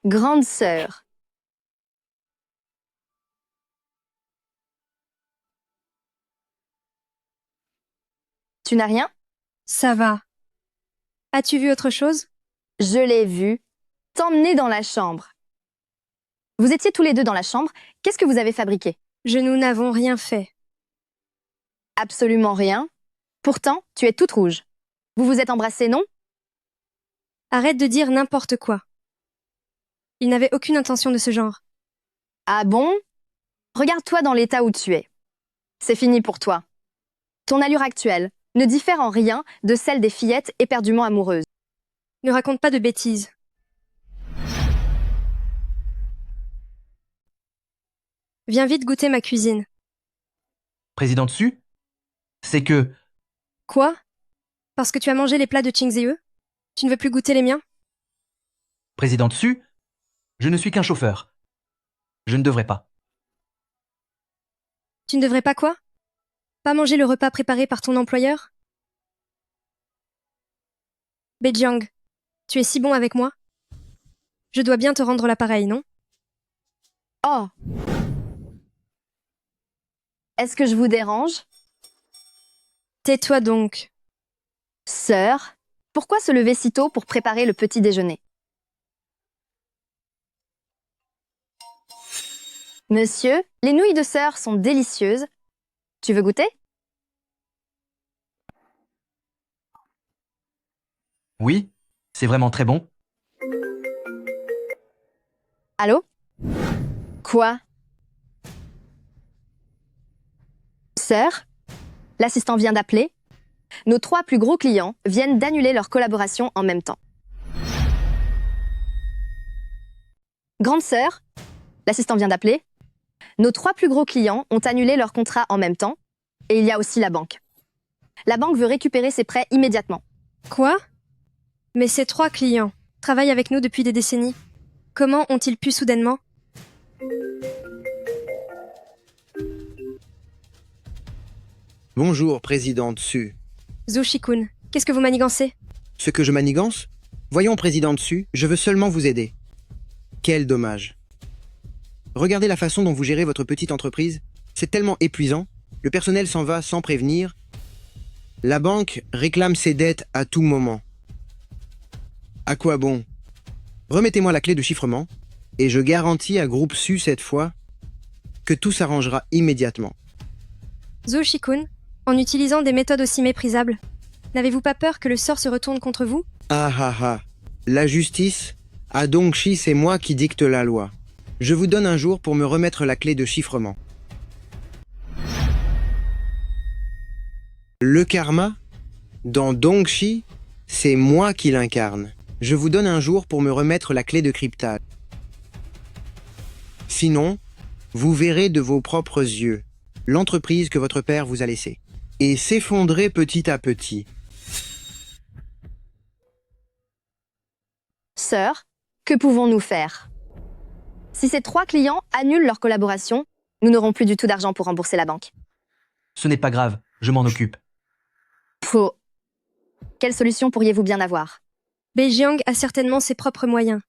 Grande sœur. Tu n'as rien? Ça va. As-tu vu autre chose? Je l'ai vu. T'emmener dans la chambre. Vous étiez tous les deux dans la chambre. Qu'est-ce que vous avez fabriqué? Nous n'avons rien fait. Absolument rien. Pourtant, tu es toute rouge. Vous vous êtes embrassés, non? Arrête de dire n'importe quoi. Il n'avait aucune intention de ce genre. Ah bon? Regarde-toi dans l'état où tu es. C'est fini pour toi. Ton allure actuelle ne diffère en rien de celle des fillettes éperdument amoureuses. Ne raconte pas de bêtises. Viens vite goûter ma cuisine. Président Su, c'est que... Quoi? Parce que tu as mangé les plats de Qingzhe? Tu ne veux plus goûter les miens? Président Su, je ne suis qu'un chauffeur. Je ne devrais pas. Tu ne devrais pas quoi? Pas manger le repas préparé par ton employeur? Bejiang, tu es si bon avec moi? Je dois bien te rendre l'appareil, non? Oh! Est-ce que je vous dérange? Tais-toi donc. Sœur, pourquoi se lever si tôt pour préparer le petit déjeuner? Monsieur, les nouilles de sœur sont délicieuses. Tu veux goûter? Oui, c'est vraiment très bon. Allô? Quoi? Sœur, l'assistant vient d'appeler. Nos 3 plus gros clients viennent d'annuler leur collaboration en même temps. Grande sœur, l'assistant vient d'appeler. Nos 3 plus gros clients ont annulé leur contrat en même temps. Et il y a aussi la banque. La banque veut récupérer ses prêts immédiatement. Quoi? Mais ces 3 clients travaillent avec nous depuis des décennies. Comment ont-ils pu soudainement? Bonjour, président Su. Zhou Shikun, qu'est-ce que vous manigancez? Ce que je manigance? Voyons, président Su, je veux seulement vous aider. Quel dommage. Regardez la façon dont vous gérez votre petite entreprise. C'est tellement épuisant. Le personnel s'en va sans prévenir. La banque réclame ses dettes à tout moment. À quoi bon? Remettez-moi la clé de chiffrement et je garantis à Groupe Su cette fois que tout s'arrangera immédiatement. Zhou Shikun, en utilisant des méthodes aussi méprisables, n'avez-vous pas peur que le sort se retourne contre vous? Ah ah ah. La justice? À Dongshi, c'est moi qui dicte la loi. Je vous donne un jour pour me remettre la clé de chiffrement. Le karma? Dans Dongshi, c'est moi qui l'incarne. Je vous donne un jour pour me remettre la clé de cryptage. Sinon, vous verrez de vos propres yeux l'entreprise que votre père vous a laissée et s'effondrer petit à petit. Sœur, que pouvons-nous faire? Si ces 3 clients annulent leur collaboration, nous n'aurons plus du tout d'argent pour rembourser la banque. Ce n'est pas grave, je m'en occupe. Faux. Quelle solution pourriez-vous bien avoir? Bejiang a certainement ses propres moyens.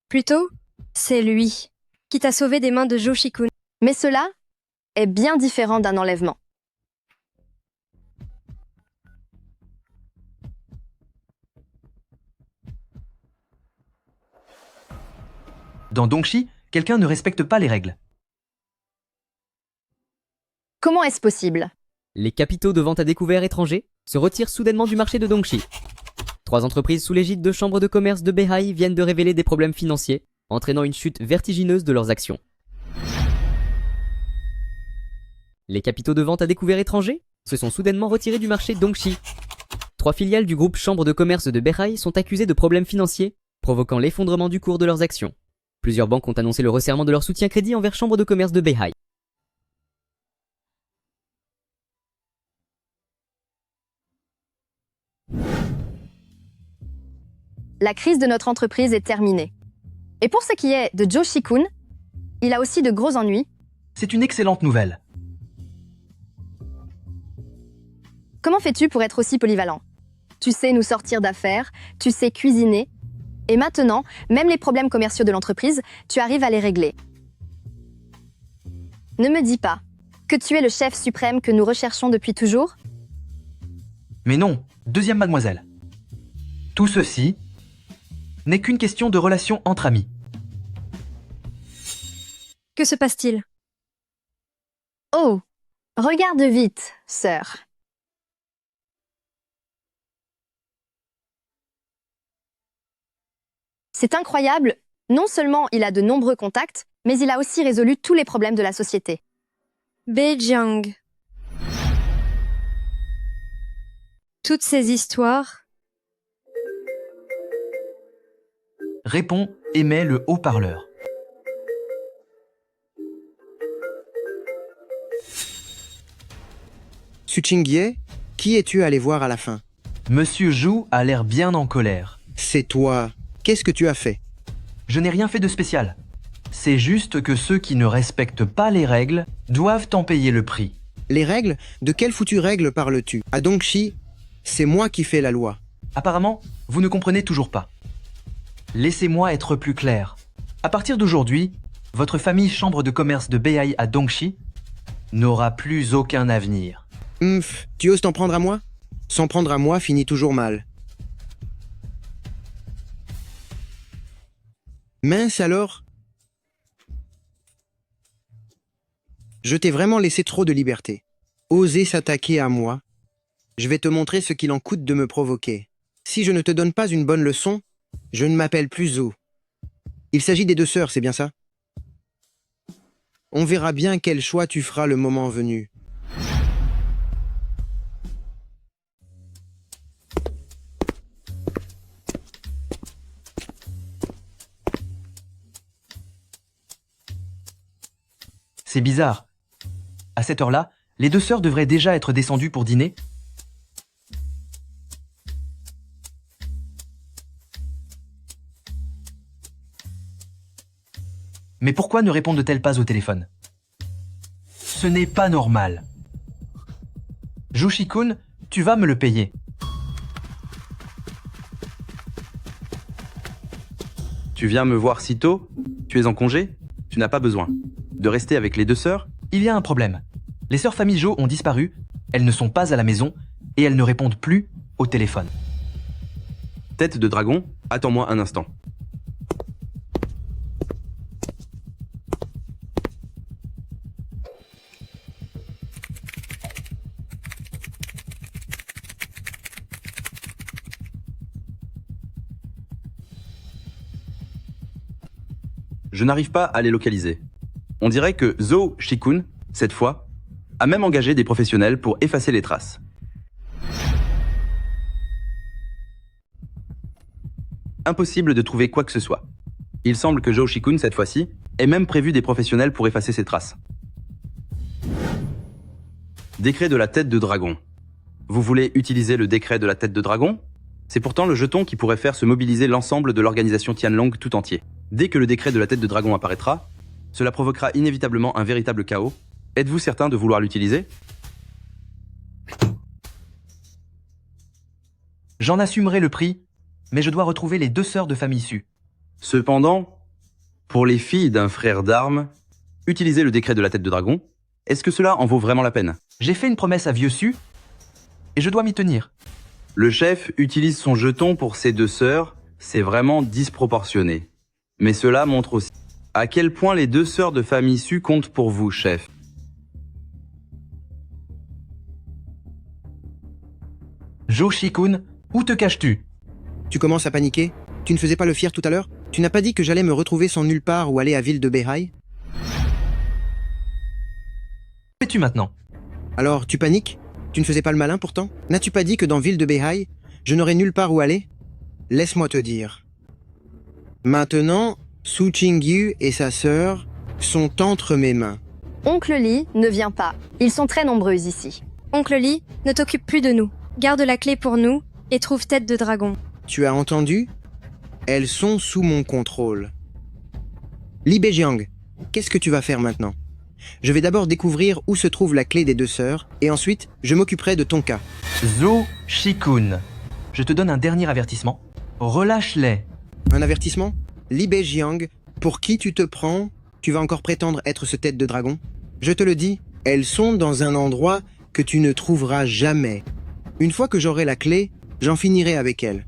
Plutôt, c'est lui qui t'a sauvé des mains de Zhou Shikun. Mais cela est bien différent d'un enlèvement. Dans Dongshi, quelqu'un ne respecte pas les règles. Comment est-ce possible? Les capitaux de vente à découvert étrangers se retirent soudainement du marché de Dongshi. 3 entreprises sous l'égide de chambres de commerce de Beihai viennent de révéler des problèmes financiers, entraînant une chute vertigineuse de leurs actions. Les capitaux de vente à découvert étrangers se sont soudainement retirés du marché Dongxi. 3 filiales du groupe Chambre de commerce de Beihai sont accusées de problèmes financiers, provoquant l'effondrement du cours de leurs actions. Plusieurs banques ont annoncé le resserrement de leur soutien-crédit envers Chambre de commerce de Beihai. La crise de notre entreprise est terminée. Et pour ce qui est de Joe Shikun, il a aussi de gros ennuis. C'est une excellente nouvelle. Comment fais-tu pour être aussi polyvalent? Tu sais nous sortir d'affaires, tu sais cuisiner, et maintenant, même les problèmes commerciaux de l'entreprise, tu arrives à les régler. Ne me dis pas que tu es le chef suprême que nous recherchons depuis toujours? Mais non, deuxième mademoiselle. Tout ceci n'est qu'une question de relation entre amis. Que se passe-t-il? Oh, regarde vite, sœur. C'est incroyable, non seulement il a de nombreux contacts, mais il a aussi résolu tous les problèmes de la société. Beijing. Toutes ces histoires. Répond et met le haut-parleur. Su Chingye, qui es-tu allé voir à la fin? Monsieur Zhu a l'air bien en colère. C'est toi. Qu'est-ce que tu as fait? Je n'ai rien fait de spécial. C'est juste que ceux qui ne respectent pas les règles doivent en payer le prix. Les règles? De quelles foutues règles parles-tu? À Dongxi, c'est moi qui fais la loi. Apparemment, vous ne comprenez toujours pas. Laissez-moi être plus clair. À partir d'aujourd'hui, votre famille chambre de commerce de Beihai à Dongxi n'aura plus aucun avenir. Tu oses t'en prendre à moi? S'en prendre à moi finit toujours mal. Mince alors? Je t'ai vraiment laissé trop de liberté. Oser s'attaquer à moi? Je vais te montrer ce qu'il en coûte de me provoquer. Si je ne te donne pas une bonne leçon, je ne m'appelle plus Zhou. Il s'agit des 2 sœurs, c'est bien ça? On verra bien quel choix tu feras le moment venu. C'est bizarre. À cette heure-là, les 2 sœurs devraient déjà être descendues pour dîner. Mais pourquoi ne répondent-elles pas au téléphone? Ce n'est pas normal. Zhu Shikun, tu vas me le payer. Tu viens me voir si tôt? Tu es en congé? Tu n'as pas besoin de rester avec les 2 sœurs? Il y a un problème. Les sœurs famille Zhou ont disparu, elles ne sont pas à la maison et elles ne répondent plus au téléphone. Tête de dragon, attends-moi un instant. Je n'arrive pas à les localiser. On dirait que Zhou Shikun, cette fois, a même engagé des professionnels pour effacer les traces. Impossible de trouver quoi que ce soit. Il semble que Zhou Shikun, cette fois-ci, ait même prévu des professionnels pour effacer ces traces. Décret de la tête de dragon. Vous voulez utiliser le décret de la tête de dragon? C'est pourtant le jeton qui pourrait faire se mobiliser l'ensemble de l'organisation Tianlong tout entier. Dès que le décret de la tête de dragon apparaîtra, cela provoquera inévitablement un véritable chaos. Êtes-vous certain de vouloir l'utiliser? J'en assumerai le prix, mais je dois retrouver les 2 sœurs de famille Su. Cependant, pour les filles d'un frère d'armes, utiliser le décret de la tête de dragon, est-ce que cela en vaut vraiment la peine? J'ai fait une promesse à Vieux Su, et je dois m'y tenir. Le chef utilise son jeton pour ses 2 sœurs, c'est vraiment disproportionné. Mais cela montre aussi à quel point les 2 sœurs de famille Su comptent pour vous, chef. Zhou Shikun, où te caches-tu? Tu commences à paniquer? Tu ne faisais pas le fier tout à l'heure? Tu n'as pas dit que j'allais me retrouver sans nulle part ou aller à Ville de Behaï? Que fais-tu maintenant? Alors, tu paniques? Tu ne faisais pas le malin pourtant? N'as-tu pas dit que dans Ville de Behaï, je n'aurais nulle part où aller? Laisse-moi te dire. Maintenant, Su Qingyu et sa sœur sont entre mes mains. Oncle Lee ne vient pas. Ils sont très nombreux ici. Oncle Lee, ne t'occupe plus de nous. Garde la clé pour nous et trouve tête de dragon. Tu as entendu? Elles sont sous mon contrôle. Li Beijiang, qu'est-ce que tu vas faire maintenant? Je vais d'abord découvrir où se trouve la clé des deux sœurs, et ensuite, je m'occuperai de ton cas. Zhou Shikun, je te donne un dernier avertissement. Relâche-les. Un avertissement? Li Beijiang, pour qui tu te prends? Tu vas encore prétendre être ce tête de dragon? Je te le dis, elles sont dans un endroit que tu ne trouveras jamais. Une fois que j'aurai la clé, j'en finirai avec elles.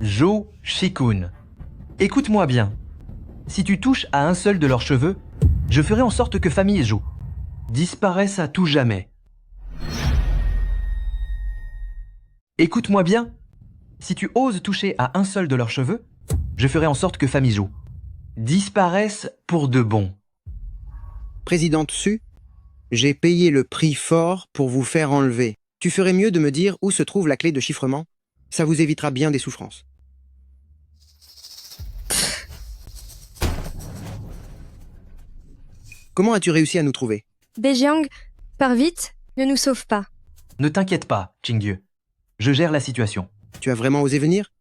Zhou Shikun, écoute-moi bien. Si tu touches à un seul de leurs cheveux, je ferai en sorte que famille Zhou disparaisse à tout jamais. Écoute-moi bien. Si tu oses toucher à un seul de leurs cheveux, je ferai en sorte que famille Zhou disparaisse pour de bon. Présidente Su, j'ai payé le prix fort pour vous faire enlever. Tu ferais mieux de me dire où se trouve la clé de chiffrement. Ça vous évitera bien des souffrances. Comment as-tu réussi à nous trouver? Beijiang, pars vite, ne nous sauve pas. Ne t'inquiète pas, Qingyu. Je gère la situation. Tu as vraiment osé venir?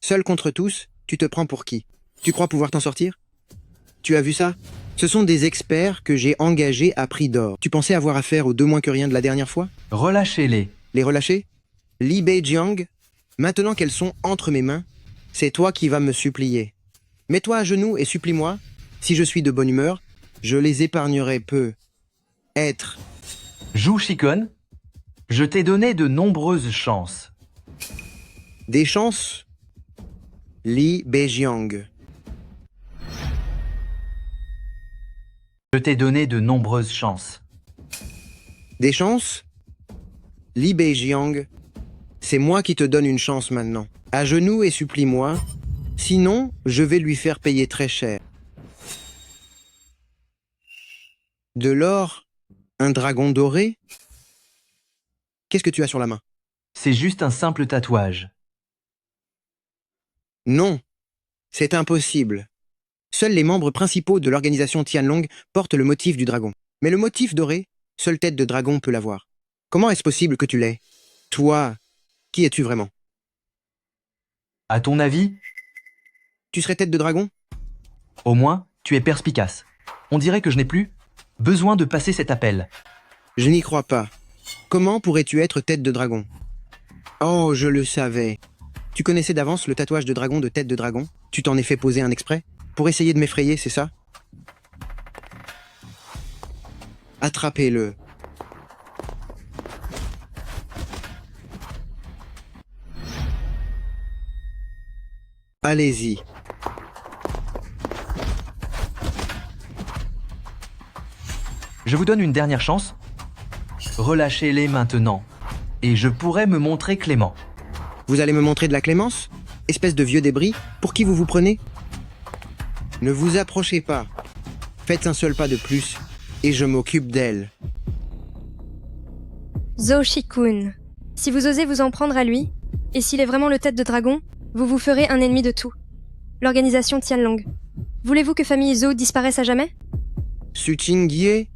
Seul contre tous, tu te prends pour qui? Tu crois pouvoir t'en sortir? Tu as vu ça? Ce sont des experts que j'ai engagés à prix d'or. Tu pensais avoir affaire aux deux moins que rien de la dernière fois? Relâchez-les. Les relâcher? Li Beijiang, maintenant qu'elles sont entre mes mains, c'est toi qui vas me supplier. Mets-toi à genoux et supplie-moi. Si je suis de bonne humeur, je les épargnerai peu. Être. Zhou Shikun, je t'ai donné de nombreuses chances. Des chances? Li Beijiang. Je t'ai donné de nombreuses chances. Des chances? Li Beijiang, c'est moi qui te donne une chance maintenant. À genoux et supplie-moi, sinon je vais lui faire payer très cher. De l'or? Un dragon doré? Qu'est-ce que tu as sur la main? C'est juste un simple tatouage. Non, c'est impossible. Seuls les membres principaux de l'organisation Tianlong portent le motif du dragon. Mais le motif doré, seule tête de dragon peut l'avoir. Comment est-ce possible que tu l'aies? Toi, qui es-tu vraiment? À ton avis, Tu serais tête de dragon? au moins, tu es perspicace. On dirait que je n'ai plus besoin de passer cet appel. Je n'y crois pas. Comment pourrais-tu être tête de dragon? Oh, je le savais. Tu connaissais d'avance le tatouage de dragon de tête de dragon? Tu t'en es fait poser un exprès? Pour essayer de m'effrayer, c'est ça? Attrapez-le. Allez-y. Je vous donne une dernière chance. Relâchez-les maintenant. Et je pourrai me montrer clément. Vous allez me montrer de la clémence? Espèce de vieux débris? Pour qui vous vous prenez? Ne vous approchez pas. Faites un seul pas de plus, et je m'occupe d'elle. Zhou Shikun, si vous osez vous en prendre à lui, et s'il est vraiment le tête de dragon, vous vous ferez un ennemi de tout. L'organisation Tianlong. Voulez-vous que famille Zhou disparaisse à jamais? Su Qingyu,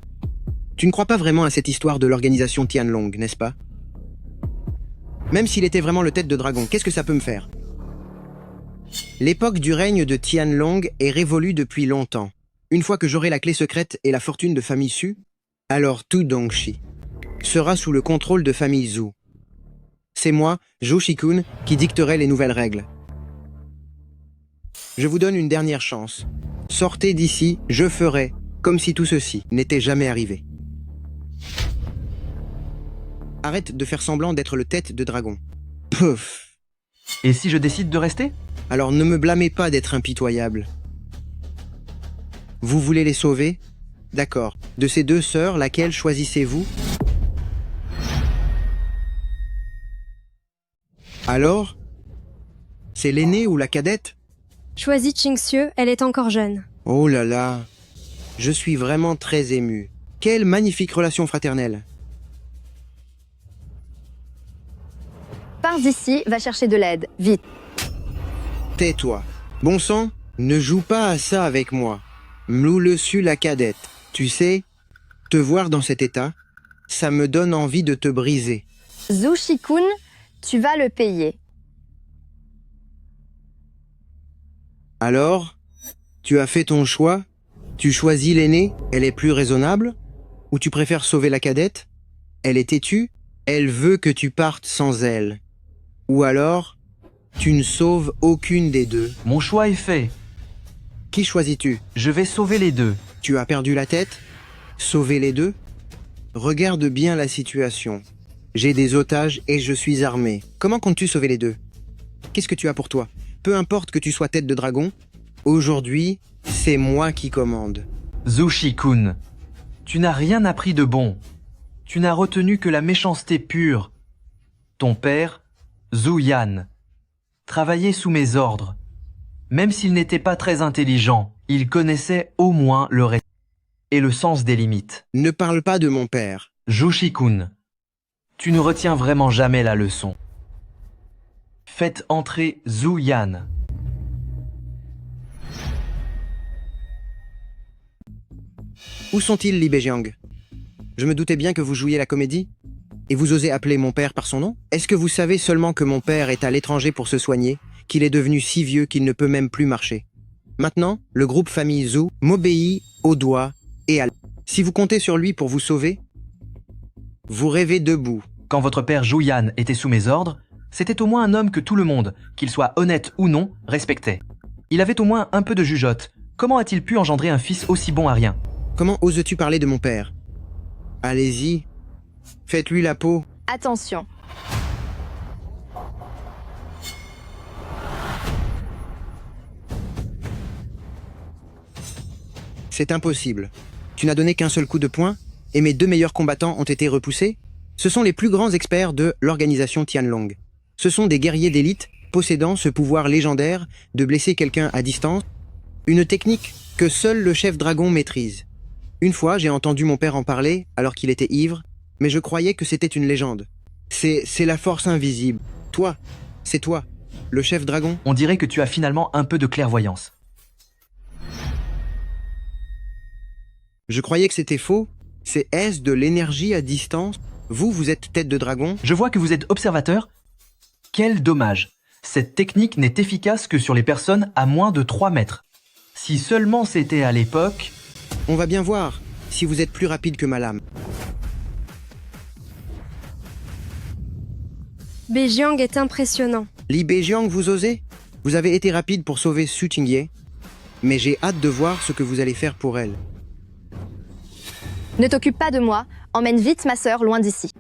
tu ne crois pas vraiment à cette histoire de l'organisation Tianlong, n'est-ce pas? Même s'il était vraiment le tête de dragon, qu'est-ce que ça peut me faire? L'époque du règne de Tianlong est révolue depuis longtemps. Une fois que j'aurai la clé secrète et la fortune de famille Su, alors tout Dongxi sera sous le contrôle de famille Zhou. C'est moi, Zhou Shikun, qui dicterai les nouvelles règles. Je vous donne une dernière chance. Sortez d'ici, je ferai comme si tout ceci n'était jamais arrivé. Arrête de faire semblant d'être le tête de dragon. Pouf! Et si je décide de rester? Alors ne me blâmez pas d'être impitoyable. Vous voulez les sauver? D'accord. De ces deux sœurs, laquelle choisissez-vous? Alors, C'est l'aînée ou la cadette? Choisis Qingxue, elle est encore jeune. Oh là là. Je suis vraiment très ému. Quelle magnifique relation fraternelle. Pars d'ici, va chercher de l'aide, vite. Tais-toi. Bon sang, ne joue pas à ça avec moi. Mloulesu la cadette. Tu sais, te voir dans cet état, ça me donne envie de te briser. Zhu Shikun, tu vas le payer. Alors, tu as fait ton choix? Tu choisis l'aînée, elle est plus raisonnable? Ou tu préfères sauver la cadette? Elle est têtue? Elle veut que tu partes sans elle. Ou alors, tu ne sauves aucune des deux. Mon choix est fait. Qui choisis-tu? Je vais sauver les deux. Tu as perdu la tête? Sauver les deux? Regarde bien la situation. J'ai des otages et je suis armé. Comment comptes-tu sauver les deux? Qu'est-ce que tu as pour toi? Peu importe que tu sois tête de dragon, aujourd'hui, c'est moi qui commande. Zhu Shikun, tu n'as rien appris de bon. Tu n'as retenu que la méchanceté pure. Ton père, Zhu Yan, travaillait sous mes ordres. Même s'il n'était pas très intelligent, il connaissait au moins le respect et le sens des limites. Ne parle pas de mon père. Zhu Shikun, tu ne retiens vraiment jamais la leçon. Faites entrer Zhu Yan. Où sont-ils, Li Beijiang? Je me doutais bien que vous jouiez la comédie. Et vous osez appeler mon père par son nom? Est-ce que vous savez seulement que mon père est à l'étranger pour se soigner, qu'il est devenu si vieux qu'il ne peut même plus marcher? Maintenant, le groupe famille Zhu m'obéit au doigt et à l'. Si vous comptez sur lui pour vous sauver, vous rêvez debout. Quand votre père Zhu Yan était sous mes ordres, c'était au moins un homme que tout le monde, qu'il soit honnête ou non, respectait. Il avait au moins un peu de jugeote. Comment a-t-il pu engendrer un fils aussi bon à rien? Comment oses-tu parler de mon père? Allez-y, faites-lui la peau. Attention. C'est impossible. Tu n'as donné qu'un seul coup de poing, et mes deux meilleurs combattants ont été repoussés? Ce sont les plus grands experts de l'organisation Tianlong. Ce sont des guerriers d'élite possédant ce pouvoir légendaire de blesser quelqu'un à distance, une technique que seul le chef dragon maîtrise. Une fois, j'ai entendu mon père en parler alors qu'il était ivre, mais je croyais que c'était une légende. C'est la force invisible. Toi, c'est toi, le chef dragon. On dirait que tu as finalement un peu de clairvoyance. Je croyais que c'était faux. Est-ce de l'énergie à distance? Vous êtes tête de dragon? Je vois que vous êtes observateur. Quel dommage. Cette technique n'est efficace que sur les personnes à moins de 3 mètres. Si seulement c'était à l'époque... On va bien voir si vous êtes plus rapide que ma lame. Beijiang est impressionnant. Li Beijiang, vous osez? Vous avez été rapide pour sauver Su Qingye, mais j'ai hâte de voir ce que vous allez faire pour elle. Ne t'occupe pas de moi, emmène vite ma sœur loin d'ici.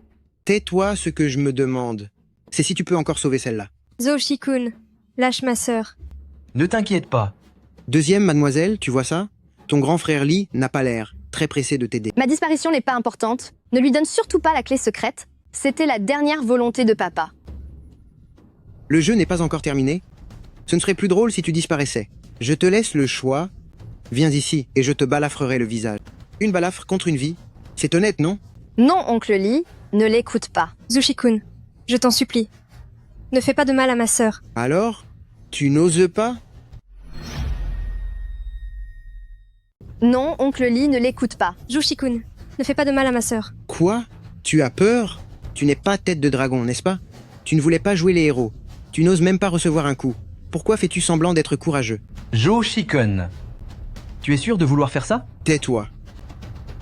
Tais-toi, ce que je me demande. C'est si tu peux encore sauver celle-là. Zhou Shikun, lâche ma sœur. Ne t'inquiète pas. Deuxième, mademoiselle, tu vois ça? Ton grand frère Li n'a pas l'air très pressé de t'aider. Ma disparition n'est pas importante. Ne lui donne surtout pas la clé secrète. C'était la dernière volonté de papa. Le jeu n'est pas encore terminé. Ce ne serait plus drôle si tu disparaissais. Je te laisse le choix. Viens ici et je te balafrerai le visage. Une balafre contre une vie. C'est honnête, non? Non, oncle Li, ne l'écoute pas. Zhu Shikun, je t'en supplie. Ne fais pas de mal à ma sœur. Alors? Tu n'oses pas? Non, oncle Li, ne l'écoute pas. Zhu Shikun, ne fais pas de mal à ma sœur. Quoi? Tu as peur? Tu n'es pas tête de dragon, n'est-ce pas? Tu ne voulais pas jouer les héros. Tu n'oses même pas recevoir un coup. Pourquoi fais-tu semblant d'être courageux? Zhu Shikun, tu es sûr de vouloir faire ça? Tais-toi.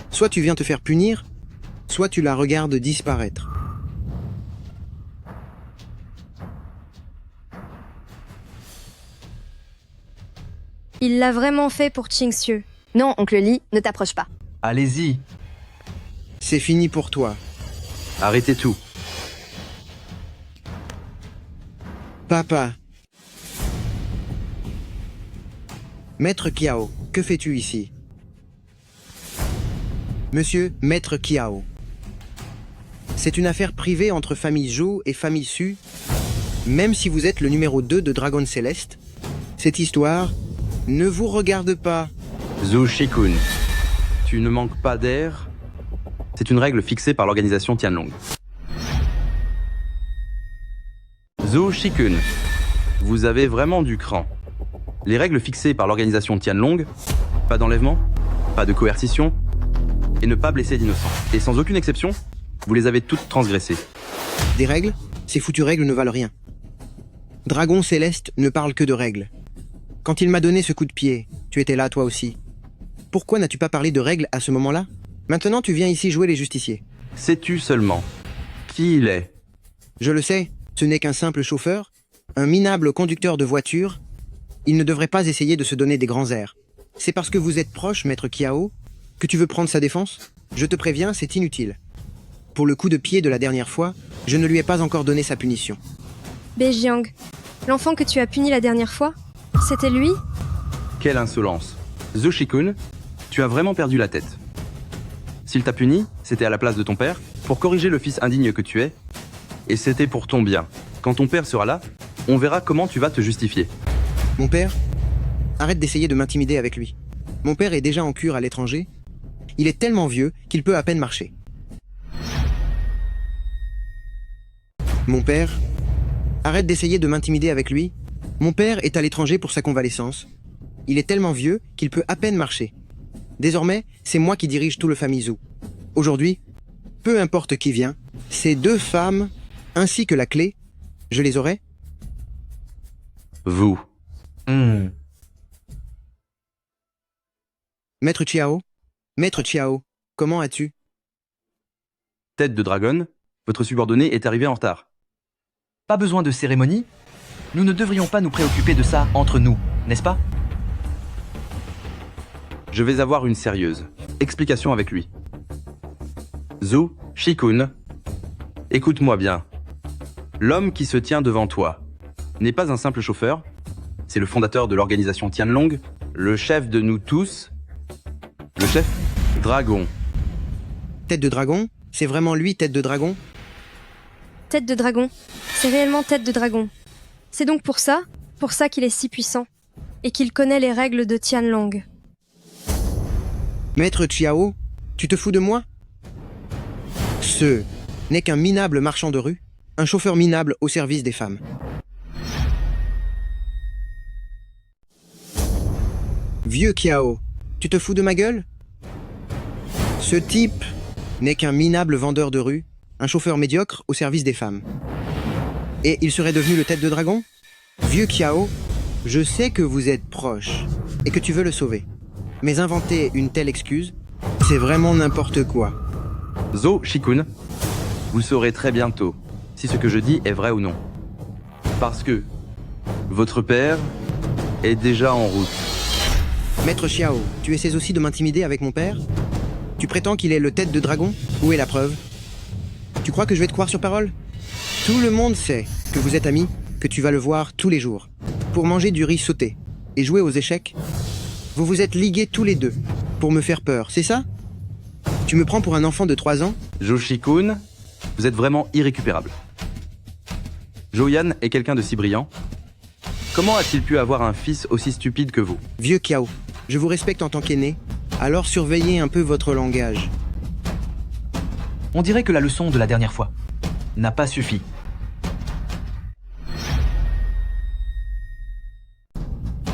Soit tu viens te faire punir, soit tu la regardes disparaître. Il l'a vraiment fait pour Qingxue. Non, oncle Li, ne t'approche pas. Allez-y. C'est fini pour toi. Arrêtez tout. Papa. Maître Kiao, que fais-tu ici? Monsieur Maître Kiao. C'est une affaire privée entre famille Zhou et famille Su. Même si vous êtes le numéro 2 de Dragon Céleste, cette histoire ne vous regarde pas. Zhou Shikun, tu ne manques pas d'air. C'est une règle fixée par l'organisation Tianlong. Zhou Shikun, vous avez vraiment du cran. Les règles fixées par l'organisation Tianlong, pas d'enlèvement, pas de coercition, et ne pas blesser d'innocents. Et sans aucune exception, vous les avez toutes transgressées. Des règles? Ces foutues règles ne valent rien. Dragon Céleste ne parle que de règles. Quand il m'a donné ce coup de pied, tu étais là toi aussi. Pourquoi n'as-tu pas parlé de règles à ce moment-là? Maintenant tu viens ici jouer les justiciers. Sais-tu seulement qui il est? Je le sais, ce n'est qu'un simple chauffeur, un minable conducteur de voiture. Il ne devrait pas essayer de se donner des grands airs. C'est parce que vous êtes proche, maître Kiao, que tu veux prendre sa défense? Je te préviens, c'est inutile. Pour le coup de pied de la dernière fois, je ne lui ai pas encore donné sa punition. Beijiang, l'enfant que tu as puni la dernière fois, c'était lui? Quelle insolence. Zhou Shikun, tu as vraiment perdu la tête. S'il t'a puni, c'était à la place de ton père, pour corriger le fils indigne que tu es, et c'était pour ton bien. Quand ton père sera là, on verra comment tu vas te justifier. Mon père? Arrête d'essayer de m'intimider avec lui. Mon père est déjà en cure à l'étranger. Il est tellement vieux qu'il peut à peine marcher. Mon père? Arrête d'essayer de m'intimider avec lui. Mon père est à l'étranger pour sa convalescence. Il est tellement vieux qu'il peut à peine marcher. Désormais, c'est moi qui dirige tout le famille Zhou. Aujourd'hui, peu importe qui vient, ces deux femmes, ainsi que la clé, je les aurai? Vous. Maître Chiao, comment as-tu? Tête de dragon, votre subordonné est arrivé en retard. Pas besoin de cérémonie. Nous ne devrions pas nous préoccuper de ça entre nous, n'est-ce pas? Je vais avoir une sérieuse explication avec lui. Zhou Shikun, écoute-moi bien. L'homme qui se tient devant toi n'est pas un simple chauffeur, c'est le fondateur de l'organisation Tianlong, le chef de nous tous, le chef dragon. Tête de dragon? C'est vraiment lui, tête de dragon? Tête de dragon. C'est réellement tête de dragon. C'est donc pour ça qu'il est si puissant, et qu'il connaît les règles de Tianlong. Maître Chiao, tu te fous de moi? Ce n'est qu'un minable marchand de rue, un chauffeur minable au service des femmes. Vieux Kiao, tu te fous de ma gueule? Ce type n'est qu'un minable vendeur de rue, un chauffeur médiocre au service des femmes. Et il serait devenu le tête de dragon? Vieux Kiao, je sais que vous êtes proche et que tu veux le sauver. Mais inventer une telle excuse, c'est vraiment n'importe quoi. Zhou Shikun, vous saurez très bientôt si ce que je dis est vrai ou non. Parce que votre père est déjà en route. Maître Chiao, tu essaies aussi de m'intimider avec mon père? Tu prétends qu'il est le tête de dragon? Où est la preuve? Tu crois que je vais te croire sur parole? Tout le monde sait que vous êtes amis, que tu vas le voir tous les jours, pour manger du riz sauté et jouer aux échecs. Vous vous êtes ligués tous les deux pour me faire peur, c'est ça? Tu me prends pour un enfant de 3 ans? Zhou Shikun, vous êtes vraiment irrécupérable. Zhou Yan est quelqu'un de si brillant. Comment a-t-il pu avoir un fils aussi stupide que vous? Vieux Kiao, je vous respecte en tant qu'aîné, alors surveillez un peu votre langage. On dirait que la leçon de la dernière fois n'a pas suffi.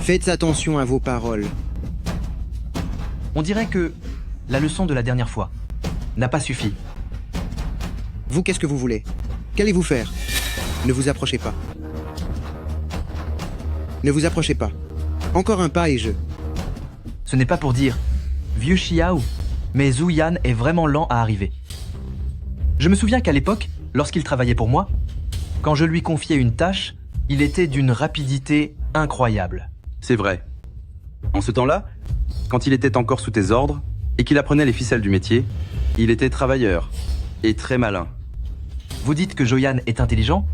Faites attention à vos paroles. On dirait que la leçon de la dernière fois n'a pas suffi. Vous, qu'est-ce que vous voulez? Qu'allez-vous faire? Ne vous approchez pas. Ne vous approchez pas. Encore un pas et je... Ce n'est pas pour dire « Vieux Xiao », mais Zhou Yan est vraiment lent à arriver. Je me souviens qu'à l'époque, lorsqu'il travaillait pour moi, quand je lui confiais une tâche, il était d'une rapidité incroyable. C'est vrai. En ce temps-là, quand il était encore sous tes ordres et qu'il apprenait les ficelles du métier, il était travailleur et très malin. Vous dites que Zhou Yan est intelligent?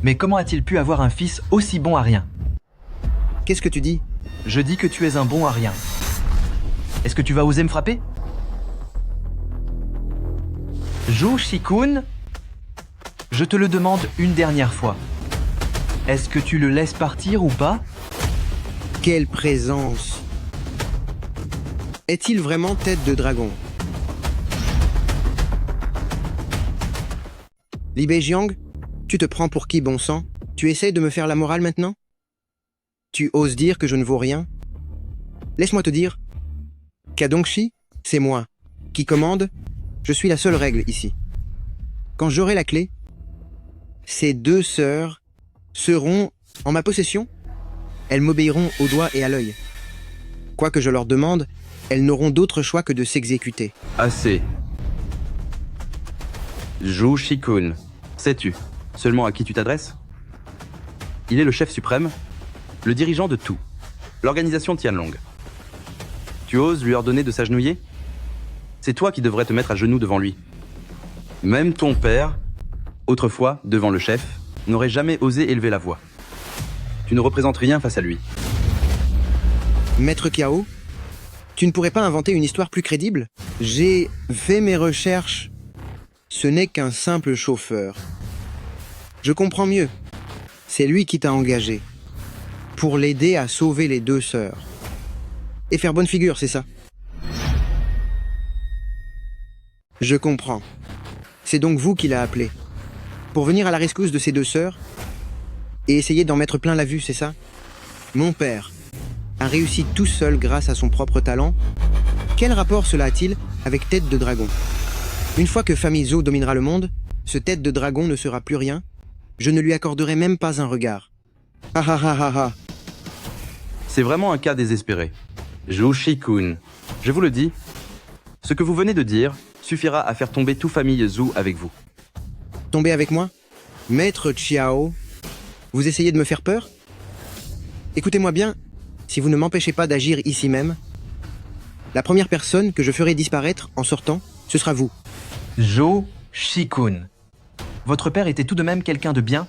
Mais comment a-t-il pu avoir un fils aussi bon à rien? Qu'est-ce que tu dis? Je dis que tu es un bon à rien. Est-ce que tu vas oser me frapper? Zhou Shikun, je te le demande une dernière fois. Est-ce que tu le laisses partir ou pas? Quelle présence! Est-il vraiment tête de dragon? Li Beijiang, tu te prends pour qui, bon sang? Tu essayes de me faire la morale maintenant? Tu oses dire que je ne vaux rien? Laisse-moi te dire qu'à Dongxi, c'est moi qui commande, je suis la seule règle ici. Quand j'aurai la clé, ces deux sœurs seront en ma possession. Elles m'obéiront au doigt et à l'œil. Quoi que je leur demande, elles n'auront d'autre choix que de s'exécuter. Assez. Zhu Shikun, sais-tu seulement à qui tu t'adresses? Il est le chef suprême, le dirigeant de tout, l'organisation Tianlong. Tu oses lui ordonner de s'agenouiller? C'est toi qui devrais te mettre à genoux devant lui. Même ton père, autrefois devant le chef, n'aurait jamais osé élever la voix. Tu ne représentes rien face à lui. Maître Kiao, tu ne pourrais pas inventer une histoire plus crédible? J'ai fait mes recherches. Ce n'est qu'un simple chauffeur. Je comprends mieux. C'est lui qui t'a engagé. Pour l'aider à sauver les deux sœurs. Et faire bonne figure, c'est ça? Je comprends. C'est donc vous qui l'a appelé. Pour venir à la rescousse de ces deux sœurs et essayer d'en mettre plein la vue, c'est ça? Mon père a réussi tout seul grâce à son propre talent. Quel rapport cela a-t-il avec Tête de Dragon? Une fois que famille Zhou dominera le monde, ce Tête de Dragon ne sera plus rien. Je ne lui accorderai même pas un regard. Ah ah ah ah ah. C'est vraiment un cas désespéré. Zhu Shikun, je vous le dis, ce que vous venez de dire suffira à faire tomber toute famille Zhou avec vous. Tomber avec moi? Maître Chiao, vous essayez de me faire peur? Écoutez-moi bien, si vous ne m'empêchez pas d'agir ici même, la première personne que je ferai disparaître en sortant, ce sera vous. Zhu Shikun. Votre père était tout de même quelqu'un de bien?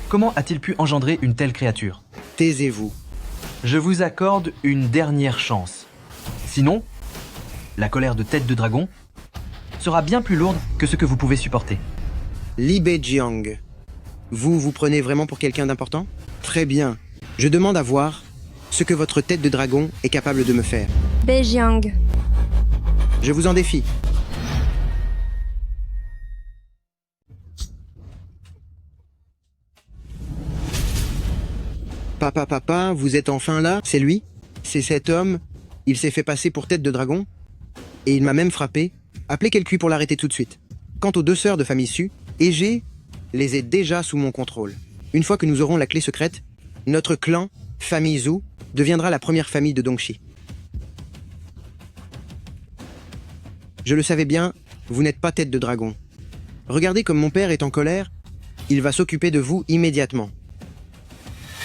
Comment a-t-il pu engendrer une telle créature? Taisez-vous. Je vous accorde une dernière chance. Sinon, la colère de Tête de Dragon sera bien plus lourde que ce que vous pouvez supporter. Li Beijiang, vous prenez vraiment pour quelqu'un d'important? Très bien. Je demande à voir ce que votre Tête de Dragon est capable de me faire. Beijiang. Je vous en défie. Papa, vous êtes enfin là? C'est lui? C'est cet homme? Il s'est fait passer pour Tête de Dragon? Et il m'a même frappé. Appelez quelqu'un pour l'arrêter tout de suite. Quant aux deux sœurs de famille Su, Eiji les est déjà sous mon contrôle. Une fois que nous aurons la clé secrète, notre clan, famille Zhou, deviendra la première famille de Dongxi. Je le savais bien, vous n'êtes pas Tête de Dragon. Regardez comme mon père est en colère, il va s'occuper de vous immédiatement.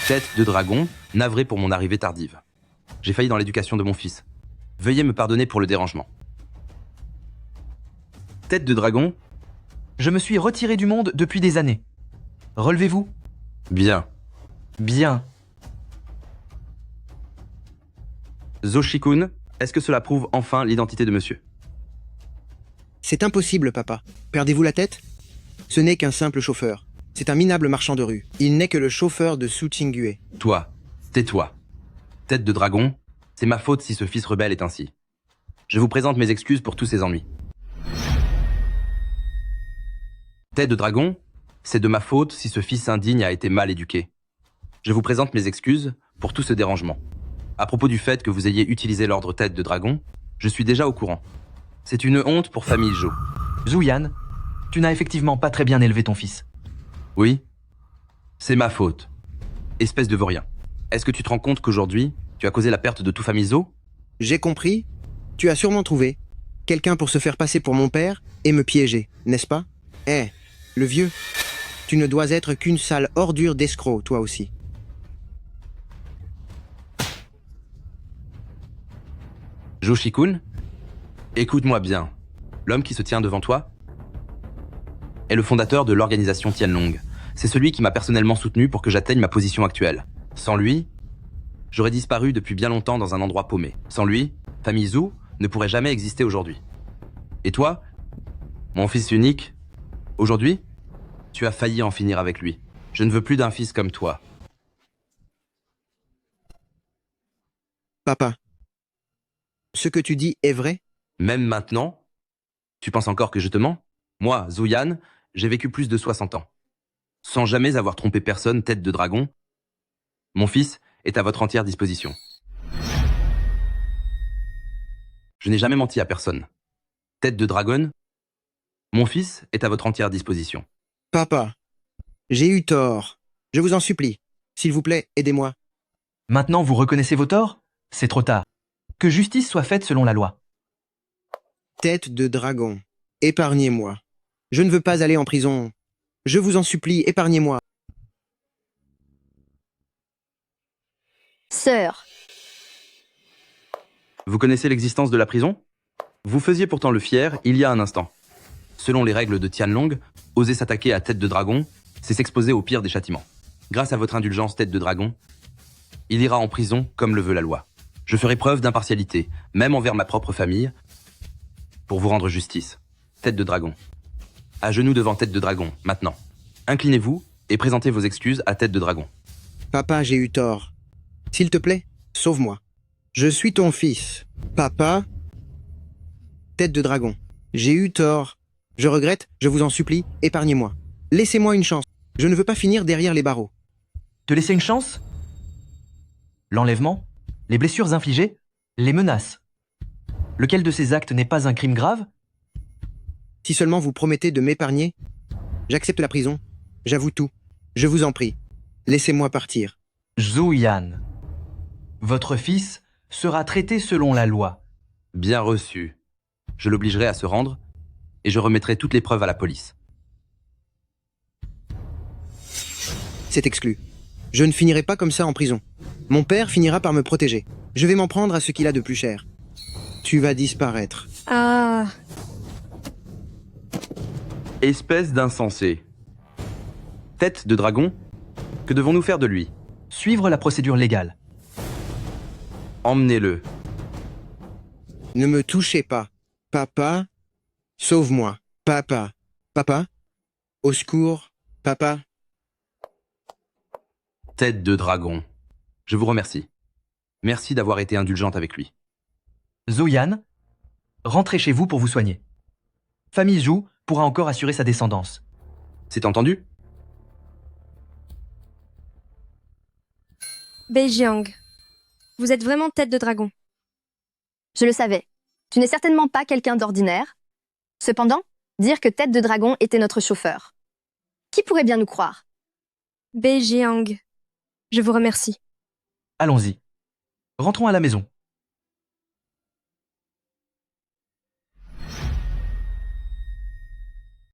Tête de Dragon, navré pour mon arrivée tardive. J'ai failli dans l'éducation de mon fils. Veuillez me pardonner pour le dérangement. Tête de Dragon, Je me suis retiré du monde depuis des années. Relevez-vous. bien. Bien. Zhu Shikun, est-ce que cela prouve enfin l'identité de monsieur? C'est impossible, papa. Perdez-vous la tête? Ce n'est qu'un simple chauffeur. C'est un minable marchand de rue. Il n'est que le chauffeur de Su Qinggue. Toi, tais-toi. Tête de Dragon, c'est ma faute si ce fils rebelle est ainsi. Je vous présente mes excuses pour tous ces ennuis. Tête de Dragon, c'est de ma faute si ce fils indigne a été mal éduqué. Je vous présente mes excuses pour tout ce dérangement. À propos du fait que vous ayez utilisé l'ordre Tête de Dragon, je suis déjà au courant. C'est une honte pour famille Zhou. Zhu Yan, tu n'as effectivement pas très bien élevé ton fils. Oui, c'est ma faute. Espèce de vaurien. Est-ce que tu te rends compte qu'aujourd'hui, tu as causé la perte de toute famille Zhou? J'ai compris. Tu as sûrement trouvé quelqu'un pour se faire passer pour mon père et me piéger, n'est-ce pas? Le vieux, tu ne dois être qu'une sale ordure d'escroc, toi aussi. Zhu Shikun, écoute-moi bien. L'homme qui se tient devant toi est le fondateur de l'organisation Tianlong. C'est celui qui m'a personnellement soutenu pour que j'atteigne ma position actuelle. Sans lui, j'aurais disparu depuis bien longtemps dans un endroit paumé. Sans lui, famille Zhou ne pourrait jamais exister aujourd'hui. Et toi, mon fils unique, aujourd'hui, tu as failli en finir avec lui. Je ne veux plus d'un fils comme toi. Papa, ce que tu dis est vrai? Même maintenant, tu penses encore que je te mens? Moi, Zouyan, j'ai vécu plus de 60 ans. Sans jamais avoir trompé personne, tête de dragon. Mon fils est à votre entière disposition. Je n'ai jamais menti à personne. Tête de dragon, mon fils est à votre entière disposition. Papa, j'ai eu tort. Je vous en supplie. S'il vous plaît, aidez-moi. Maintenant, vous reconnaissez vos torts? C'est trop tard. Que justice soit faite selon la loi. Tête de dragon, épargnez-moi. Je ne veux pas aller en prison. Je vous en supplie, épargnez-moi. Sœur, Vous connaissez l'existence de la prison? Vous faisiez pourtant le fier il y a un instant. Selon les règles de Tianlong, oser s'attaquer à tête de dragon, c'est s'exposer au pire des châtiments. Grâce à votre indulgence, tête de dragon, il ira en prison comme le veut la loi. Je ferai preuve d'impartialité, même envers ma propre famille, pour vous rendre justice. Tête de dragon. À genoux devant tête de dragon, maintenant. Inclinez-vous et présentez vos excuses à tête de dragon. Papa, j'ai eu tort. S'il te plaît, sauve-moi. Je suis ton fils. Papa, tête de dragon, j'ai eu tort. Je regrette, je vous en supplie, épargnez-moi. Laissez-moi une chance. Je ne veux pas finir derrière les barreaux. Te laisser une chance? L'enlèvement? Les blessures infligées? Les menaces? Lequel de ces actes n'est pas un crime grave? Si seulement vous promettez de m'épargner, j'accepte la prison. J'avoue tout. Je vous en prie. Laissez-moi partir. Zouyan, votre fils sera traité selon la loi. Bien reçu. Je l'obligerai à se rendre et je remettrai toutes les preuves à la police. C'est exclu. Je ne finirai pas comme ça en prison. Mon père finira par me protéger. Je vais m'en prendre à ce qu'il a de plus cher. Tu vas disparaître. Ah, Espèce d'insensé. Tête de dragon, que devons-nous faire de lui? Suivre la procédure légale. Emmenez-le. Ne me touchez pas. Papa, sauve-moi. Papa. Papa, au secours. Papa. Tête de dragon. Je vous remercie. Merci d'avoir été indulgente avec lui. Zouyan, rentrez chez vous pour vous soigner. Famille Zhou pourra encore assurer sa descendance. C'est entendu? Beijiang. Vous êtes vraiment tête de dragon. je le savais. Tu n'es certainement pas quelqu'un d'ordinaire. Cependant, dire que Tête de Dragon était notre chauffeur. Qui pourrait bien nous croire? Beijiang. Je vous remercie. Allons-y. Rentrons à la maison.